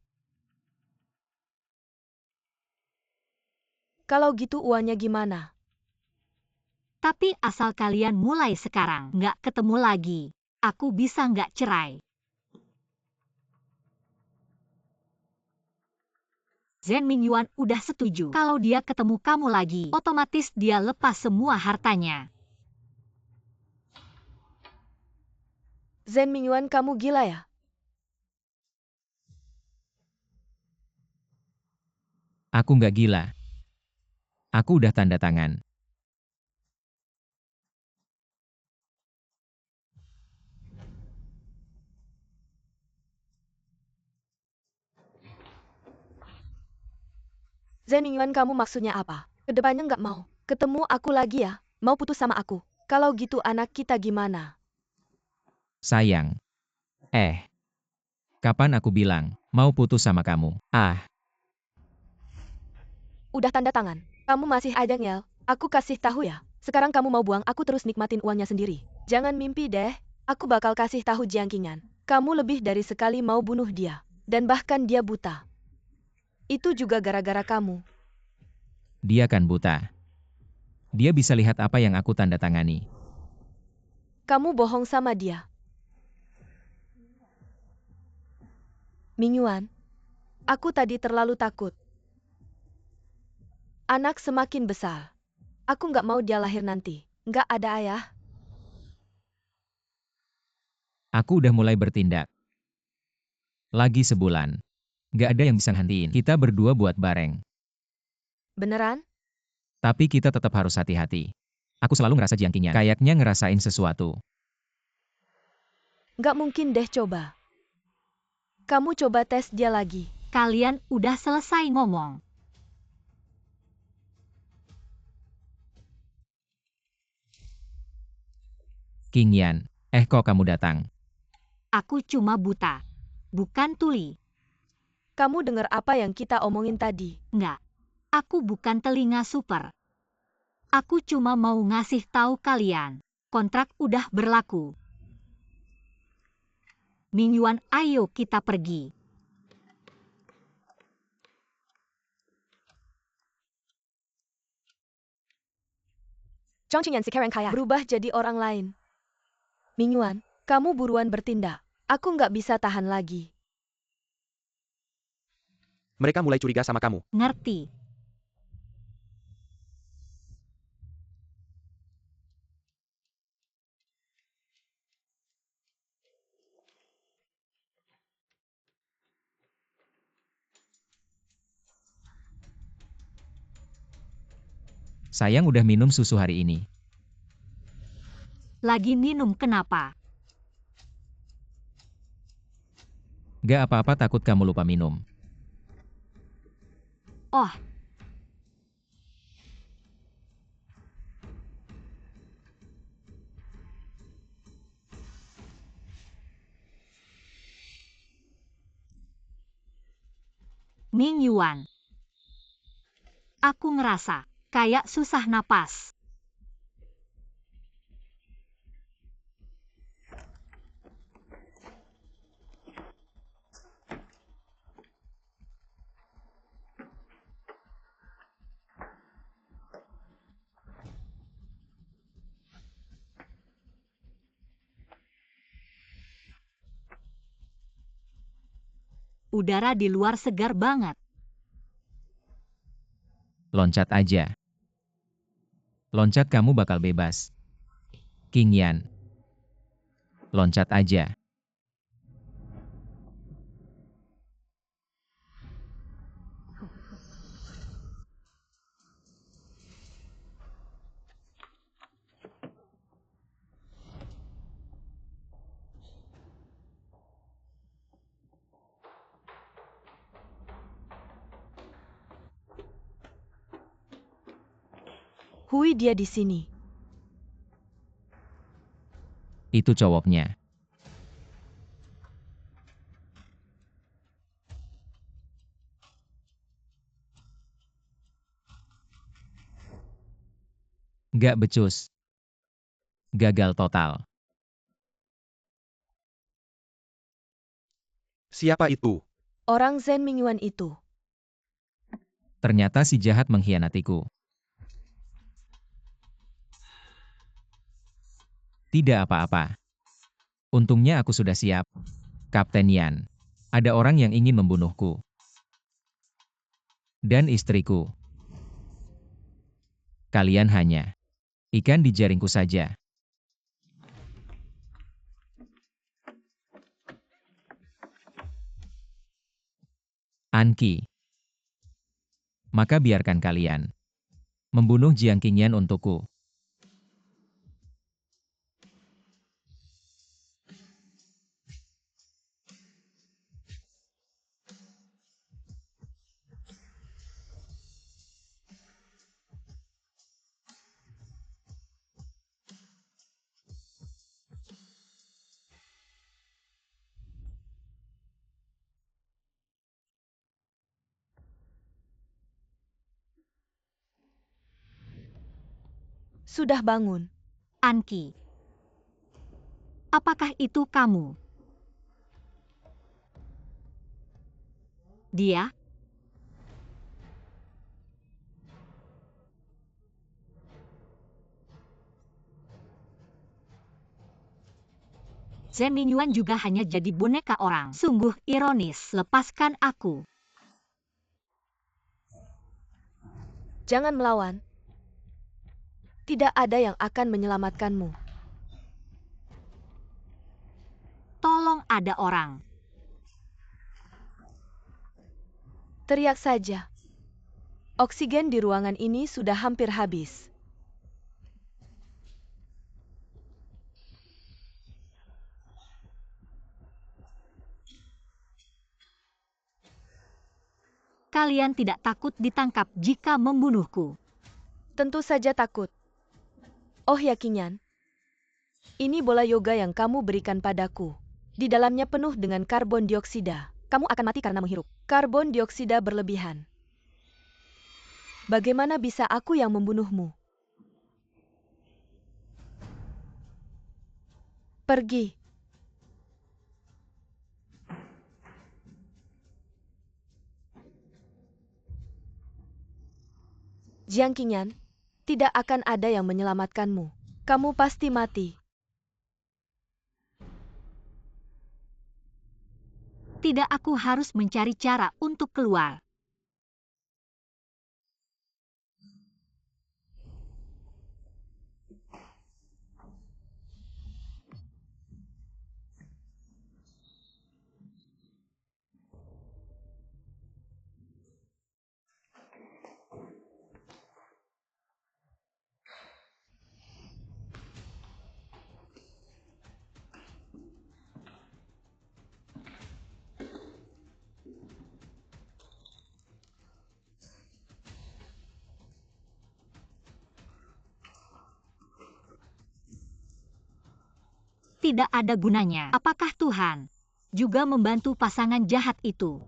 Speaker 2: Kalau gitu uangnya gimana?
Speaker 3: Tapi asal kalian mulai sekarang nggak ketemu lagi, aku bisa nggak cerai. Zhen Mingyuan udah setuju. Kalau dia ketemu kamu lagi, otomatis dia lepas semua hartanya.
Speaker 2: Zhen Mingyuan, kamu gila ya?
Speaker 4: Aku nggak gila. Aku udah tanda tangan.
Speaker 2: Zhen Mingyuan, kamu maksudnya apa? Kedepannya nggak mau ketemu aku lagi ya? Mau putus sama aku? Kalau gitu anak kita gimana?
Speaker 4: Sayang. Kapan aku bilang mau putus sama kamu?
Speaker 2: Udah tanda tangan. Kamu masih aja ngel. Aku kasih tahu ya. Sekarang kamu mau buang aku terus nikmatin uangnya sendiri. Jangan mimpi deh. Aku bakal kasih tahu Jiangqingan. Kamu lebih dari sekali mau bunuh dia. Dan bahkan dia buta. Itu juga gara-gara kamu.
Speaker 4: Dia kan buta. Dia bisa lihat apa yang aku tanda tangani.
Speaker 2: Kamu bohong sama dia. Mingyuan, aku tadi terlalu takut. Anak semakin besar. Aku nggak mau dia lahir nanti. Nggak ada ayah.
Speaker 4: Aku udah mulai bertindak. Lagi sebulan. Nggak ada yang bisa ngantiin kita berdua buat bareng.
Speaker 2: Beneran?
Speaker 4: Tapi kita tetap harus hati-hati. Aku selalu ngerasa Jiangqingan kayaknya ngerasain sesuatu.
Speaker 2: Nggak mungkin deh coba. Kamu coba tes dia lagi.
Speaker 3: Kalian udah selesai ngomong.
Speaker 4: King Yan, kok kamu datang?
Speaker 3: Aku cuma buta, bukan tuli.
Speaker 2: Kamu dengar apa yang kita omongin tadi?
Speaker 3: Nggak, aku bukan telinga super. Aku cuma mau ngasih tahu kalian, kontrak udah berlaku. Mingyuan, ayo kita pergi.
Speaker 5: Jiangqingan sekarang kaya.
Speaker 2: Berubah jadi orang lain. Mingyuan, kamu buruan bertindak. Aku nggak bisa tahan lagi.
Speaker 1: Mereka mulai curiga sama kamu.
Speaker 3: Ngerti.
Speaker 4: Sayang udah minum susu hari ini.
Speaker 3: Lagi minum kenapa?
Speaker 4: Gak apa-apa, takut kamu lupa minum.
Speaker 3: Oh, Mingyuan. Aku ngerasa kayak susah napas. udara di luar segar banget.
Speaker 4: Loncat aja. Loncat, kamu bakal bebas. King Yan. Loncat aja.
Speaker 2: Hui, dia di sini.
Speaker 4: Itu cowoknya. Gak becus. Gagal total.
Speaker 1: Siapa itu?
Speaker 2: Orang Zhen Mingyuan itu.
Speaker 4: Ternyata si jahat mengkhianatiku. Tidak apa-apa. Untungnya aku sudah siap. Kapten Yan. Ada orang yang ingin membunuhku. Dan istriku. Kalian hanya ikan di jaringku saja. Anki. Maka biarkan kalian membunuh Jiang Qingyan untukku.
Speaker 2: Sudah bangun.
Speaker 3: Anki. Apakah itu kamu? Dia? Zhen Mingyuan juga hanya jadi boneka orang. Sungguh ironis. Lepaskan aku.
Speaker 2: Jangan melawan. Tidak ada yang akan menyelamatkanmu.
Speaker 3: Tolong, ada orang.
Speaker 2: Teriak saja. Oksigen di ruangan ini sudah hampir habis.
Speaker 3: Kalian tidak takut ditangkap jika membunuhku?
Speaker 2: Tentu saja takut. Oh ya Qingyan, ini bola yoga yang kamu berikan padaku. Di dalamnya penuh dengan karbon dioksida.
Speaker 5: Kamu akan mati karena menghirup.
Speaker 2: Karbon dioksida berlebihan. Bagaimana bisa aku yang membunuhmu? Pergi. Jiang Qingyan, tidak akan ada yang menyelamatkanmu. Kamu pasti mati.
Speaker 3: Tidak, aku harus mencari cara untuk keluar. Tidak ada gunanya. Apakah Tuhan juga membantu pasangan jahat itu?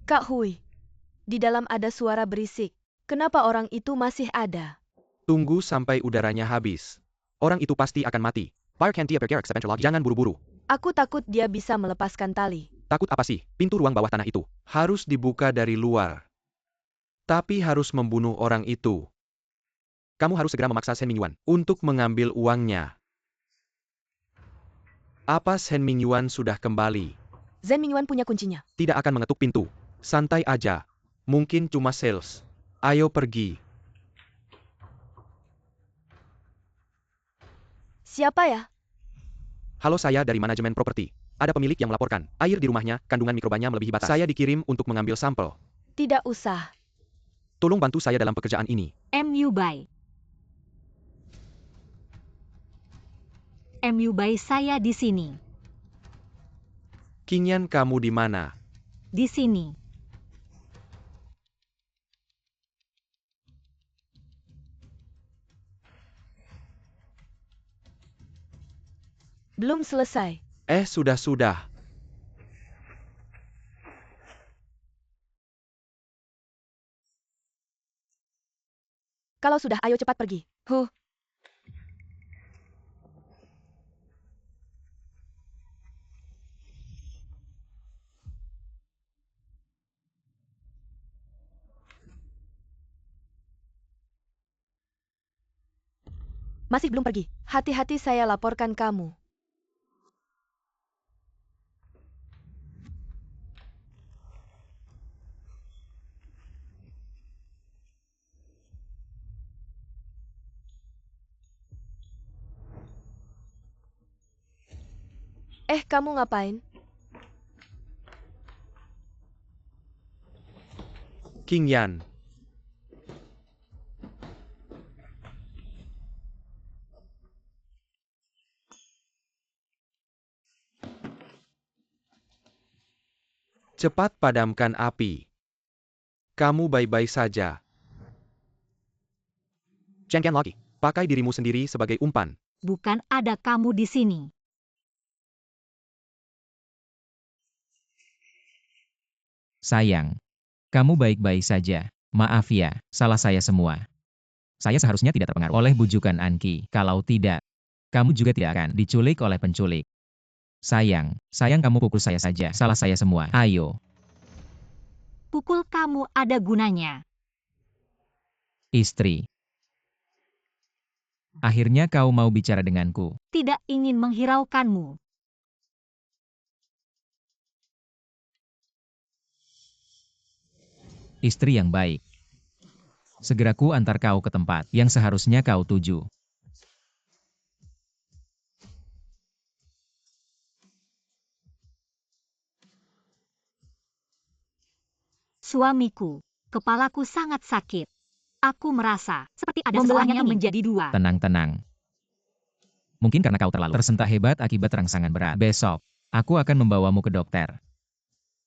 Speaker 2: Kak Hui, di dalam ada suara berisik. Kenapa orang itu masih ada?
Speaker 1: Tunggu sampai udaranya habis. Orang itu pasti akan mati. Jangan buru-buru.
Speaker 2: Aku takut dia bisa melepaskan tali.
Speaker 1: Takut apa sih? Pintu ruang bawah tanah itu harus dibuka dari luar. Tapi harus membunuh orang itu. Kamu harus segera memaksa Zhen Mingyuan untuk mengambil uangnya. Apa Shen Mingyuan sudah kembali?
Speaker 5: Zhen Mingyuan punya kuncinya.
Speaker 1: Tidak akan mengetuk pintu. Santai aja. Mungkin cuma sales. Ayo pergi.
Speaker 2: Siapa ya?
Speaker 1: Halo, saya dari manajemen properti. Ada pemilik yang melaporkan, air di rumahnya, kandungan mikrobanya melebihi batas. Saya dikirim untuk mengambil sampel.
Speaker 2: Tidak usah.
Speaker 1: Tolong bantu saya dalam pekerjaan ini.
Speaker 3: MU Bai. MU Bai, saya di sini.
Speaker 1: Qingyan, kamu di mana?
Speaker 3: Di sini.
Speaker 2: Belum selesai.
Speaker 1: Sudah.
Speaker 5: Kalau sudah, ayo cepat pergi. Huh. Masih belum pergi.
Speaker 2: Hati-hati, saya laporkan kamu. Kamu ngapain?
Speaker 1: Qingyan. Cepat padamkan api. Kamu baik-baik saja. Chen Qian lagi. Pakai dirimu sendiri sebagai umpan.
Speaker 3: Bukan ada kamu di sini.
Speaker 4: Sayang. Kamu baik-baik saja. Maaf ya, salah saya semua. Saya seharusnya tidak terpengaruh oleh bujukan Anki. Kalau tidak, kamu juga tidak akan diculik oleh penculik. Sayang kamu pukul saya saja. Salah saya semua. Ayo.
Speaker 3: Pukul kamu ada gunanya.
Speaker 4: Istri. Akhirnya kau mau bicara denganku.
Speaker 3: Tidak ingin menghiraukanmu.
Speaker 4: Istri yang baik. Segera ku antar kau ke tempat yang seharusnya kau tuju.
Speaker 3: Suamiku, kepalaku sangat sakit. Aku merasa seperti ada sebelahnya menjadi dua.
Speaker 4: Tenang. Mungkin karena kau terlalu tersentak hebat akibat rangsangan berat. Besok, aku akan membawamu ke dokter.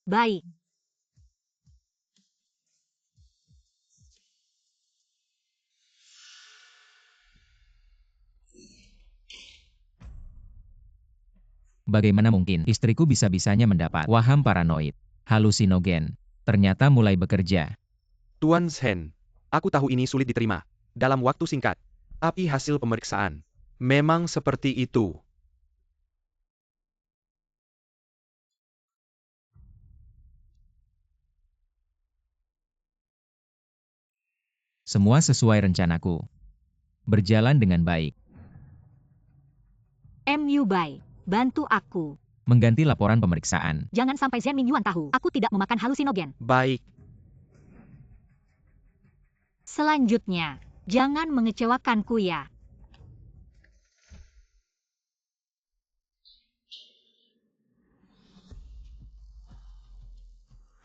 Speaker 3: Baik.
Speaker 4: Bagaimana mungkin istriku bisa-bisanya mendapat waham paranoid, halusinogen, ternyata mulai bekerja.
Speaker 1: Tuan Shen, aku tahu ini sulit diterima. Dalam waktu singkat, tapi hasil pemeriksaan memang seperti itu.
Speaker 4: Semua sesuai rencanaku. Berjalan dengan baik.
Speaker 3: MU Bai, bantu aku.
Speaker 4: Mengganti laporan pemeriksaan.
Speaker 3: Jangan sampai Zhen Mingyuan tahu. Aku tidak memakan halusinogen.
Speaker 1: Baik.
Speaker 3: Selanjutnya, jangan mengecewakanku ya.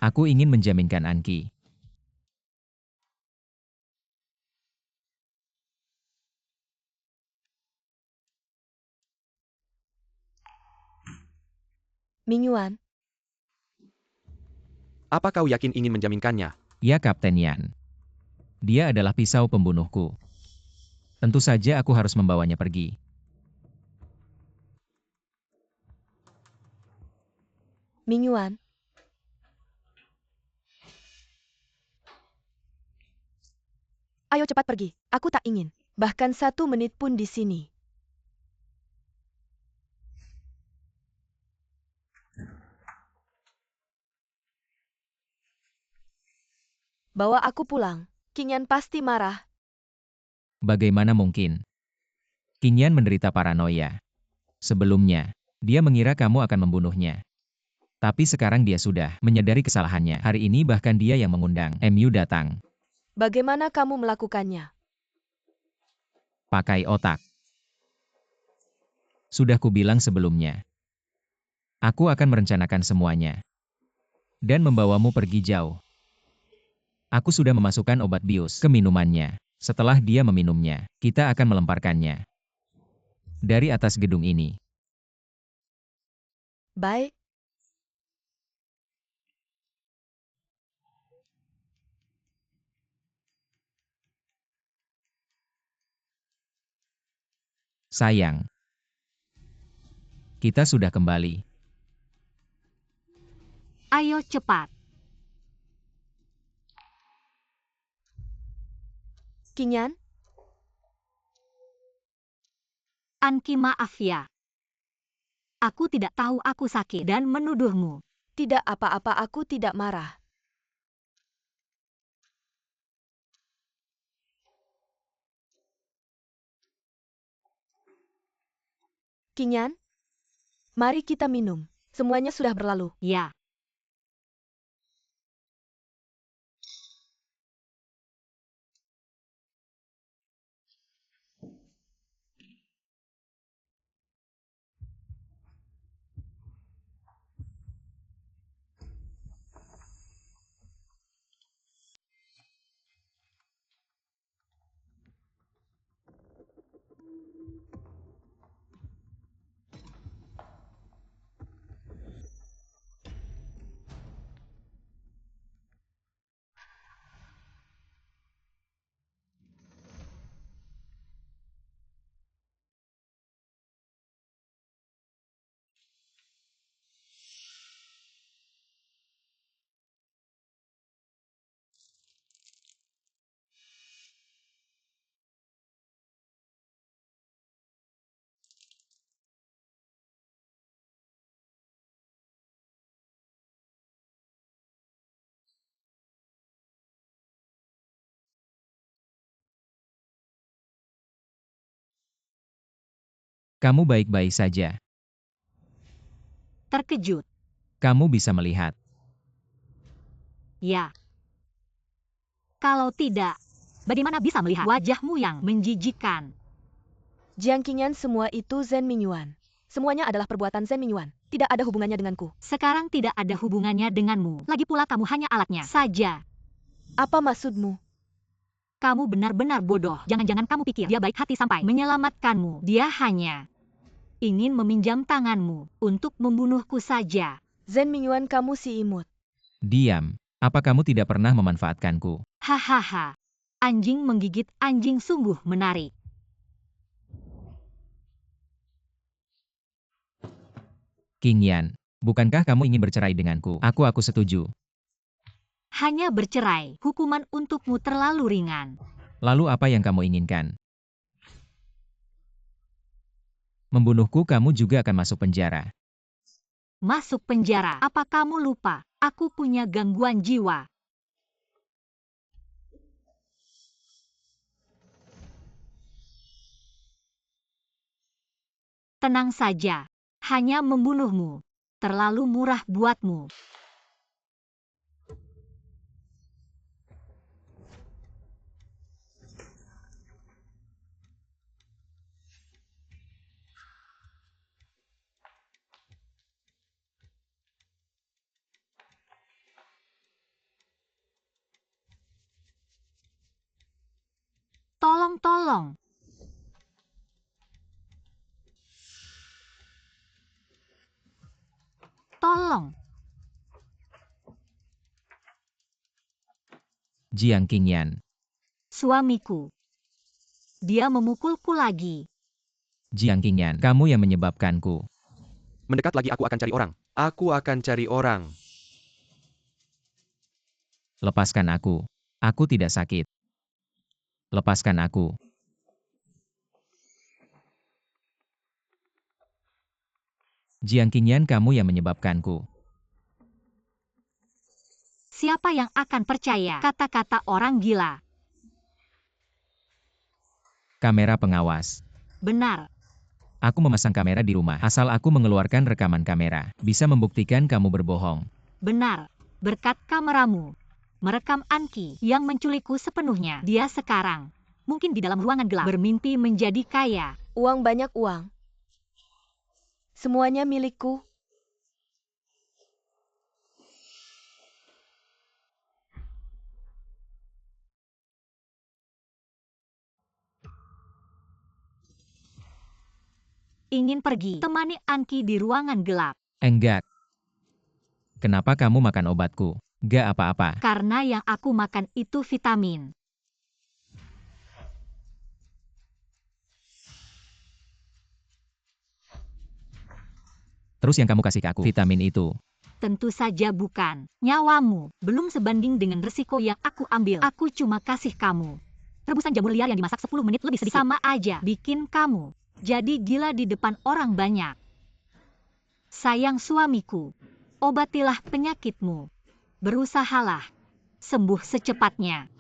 Speaker 4: Aku ingin menjaminkan Anki.
Speaker 2: Mingyuan,
Speaker 1: Apa kau yakin ingin menjaminkannya?
Speaker 4: Ya Kapten Yan. Dia adalah pisau pembunuhku. Tentu saja aku harus membawanya pergi.
Speaker 2: Mingyuan.
Speaker 5: Ayo cepat pergi. Aku tak ingin.
Speaker 2: Bahkan 1 menit pun di sini. Bawa aku pulang. Qingyan pasti marah.
Speaker 4: Bagaimana mungkin? Qingyan menderita paranoia. Sebelumnya, Dia mengira kamu akan membunuhnya. Tapi sekarang dia sudah menyadari kesalahannya. Hari ini bahkan dia yang mengundang MU datang.
Speaker 2: Bagaimana kamu melakukannya?
Speaker 4: Pakai otak. Sudah kubilang sebelumnya. Aku akan merencanakan semuanya. Dan membawamu pergi jauh. Aku sudah memasukkan obat bius ke minumannya. Setelah dia meminumnya, kita akan melemparkannya dari atas gedung ini.
Speaker 2: Baik.
Speaker 4: Sayang. Kita sudah kembali.
Speaker 3: Ayo cepat.
Speaker 2: Qingyan,
Speaker 3: Anki, maaf ya. Aku tidak tahu aku sakit dan menuduhmu.
Speaker 2: tidak apa-apa, aku tidak marah. Qingyan, mari kita minum. Semuanya sudah berlalu.
Speaker 3: Ya.
Speaker 4: Kamu baik-baik saja.
Speaker 3: Terkejut.
Speaker 4: Kamu bisa melihat.
Speaker 3: Ya. Kalau tidak, bagaimana bisa melihat wajahmu yang menjijikan?
Speaker 2: Jiang Qingyan, semua itu Zhen Mingyuan. Semuanya adalah perbuatan Zhen Mingyuan. Tidak ada hubungannya denganku.
Speaker 3: Sekarang tidak ada hubungannya denganmu. Lagi pula kamu hanya alatnya saja.
Speaker 2: Apa maksudmu?
Speaker 3: Kamu benar-benar bodoh. Jangan-jangan kamu pikir dia baik hati sampai menyelamatkanmu. Dia hanya ingin meminjam tanganmu untuk membunuhku saja.
Speaker 2: Zhen Mingyuan, kamu si imut.
Speaker 4: Diam. Apa kamu tidak pernah memanfaatkanku?
Speaker 3: Hahaha. Anjing menggigit anjing, sungguh menarik.
Speaker 4: Qingyan, bukankah kamu ingin bercerai denganku? Aku setuju.
Speaker 3: Hanya bercerai, hukuman untukmu terlalu ringan.
Speaker 4: Lalu apa yang kamu inginkan? Membunuhku, kamu juga akan masuk penjara.
Speaker 3: Masuk penjara? Apa kamu lupa? Aku punya gangguan jiwa. Tenang saja. Hanya membunuhmu. Terlalu murah buatmu. Tolong. Tolong.
Speaker 4: Jiang Qingyan.
Speaker 3: Suamiku. Dia memukulku lagi.
Speaker 4: Jiang Qingyan, kamu yang menyebabkanku.
Speaker 1: Mendekat lagi, aku akan cari orang. Aku akan cari orang.
Speaker 4: Lepaskan aku. Aku tidak sakit. Lepaskan aku. Jiang Qingyan, kamu yang menyebabkanku.
Speaker 3: Siapa yang akan percaya kata-kata orang gila?
Speaker 4: Kamera pengawas.
Speaker 3: Benar.
Speaker 4: Aku memasang kamera di rumah. Asal aku mengeluarkan rekaman kamera, bisa membuktikan kamu berbohong.
Speaker 3: Benar, berkat kameramu. Merekam Anki yang menculikku sepenuhnya. Dia sekarang mungkin di dalam ruangan gelap bermimpi menjadi kaya.
Speaker 2: Uang banyak uang. Semuanya milikku.
Speaker 3: Ingin pergi temani Anki di ruangan gelap.
Speaker 4: Enggak. Kenapa kamu makan obatku? Gak apa-apa.
Speaker 3: Karena yang aku makan itu vitamin.
Speaker 4: Terus yang kamu kasih ke aku, vitamin itu.
Speaker 3: Tentu saja bukan. Nyawamu belum sebanding dengan resiko yang aku ambil. Aku cuma kasih kamu rebusan jamur liar yang dimasak 10 menit lebih sedikit. Sama aja bikin kamu jadi gila di depan orang banyak. Sayang suamiku, obatilah penyakitmu. Berusahalah sembuh secepatnya.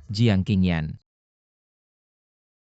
Speaker 4: Jiang Qingyan.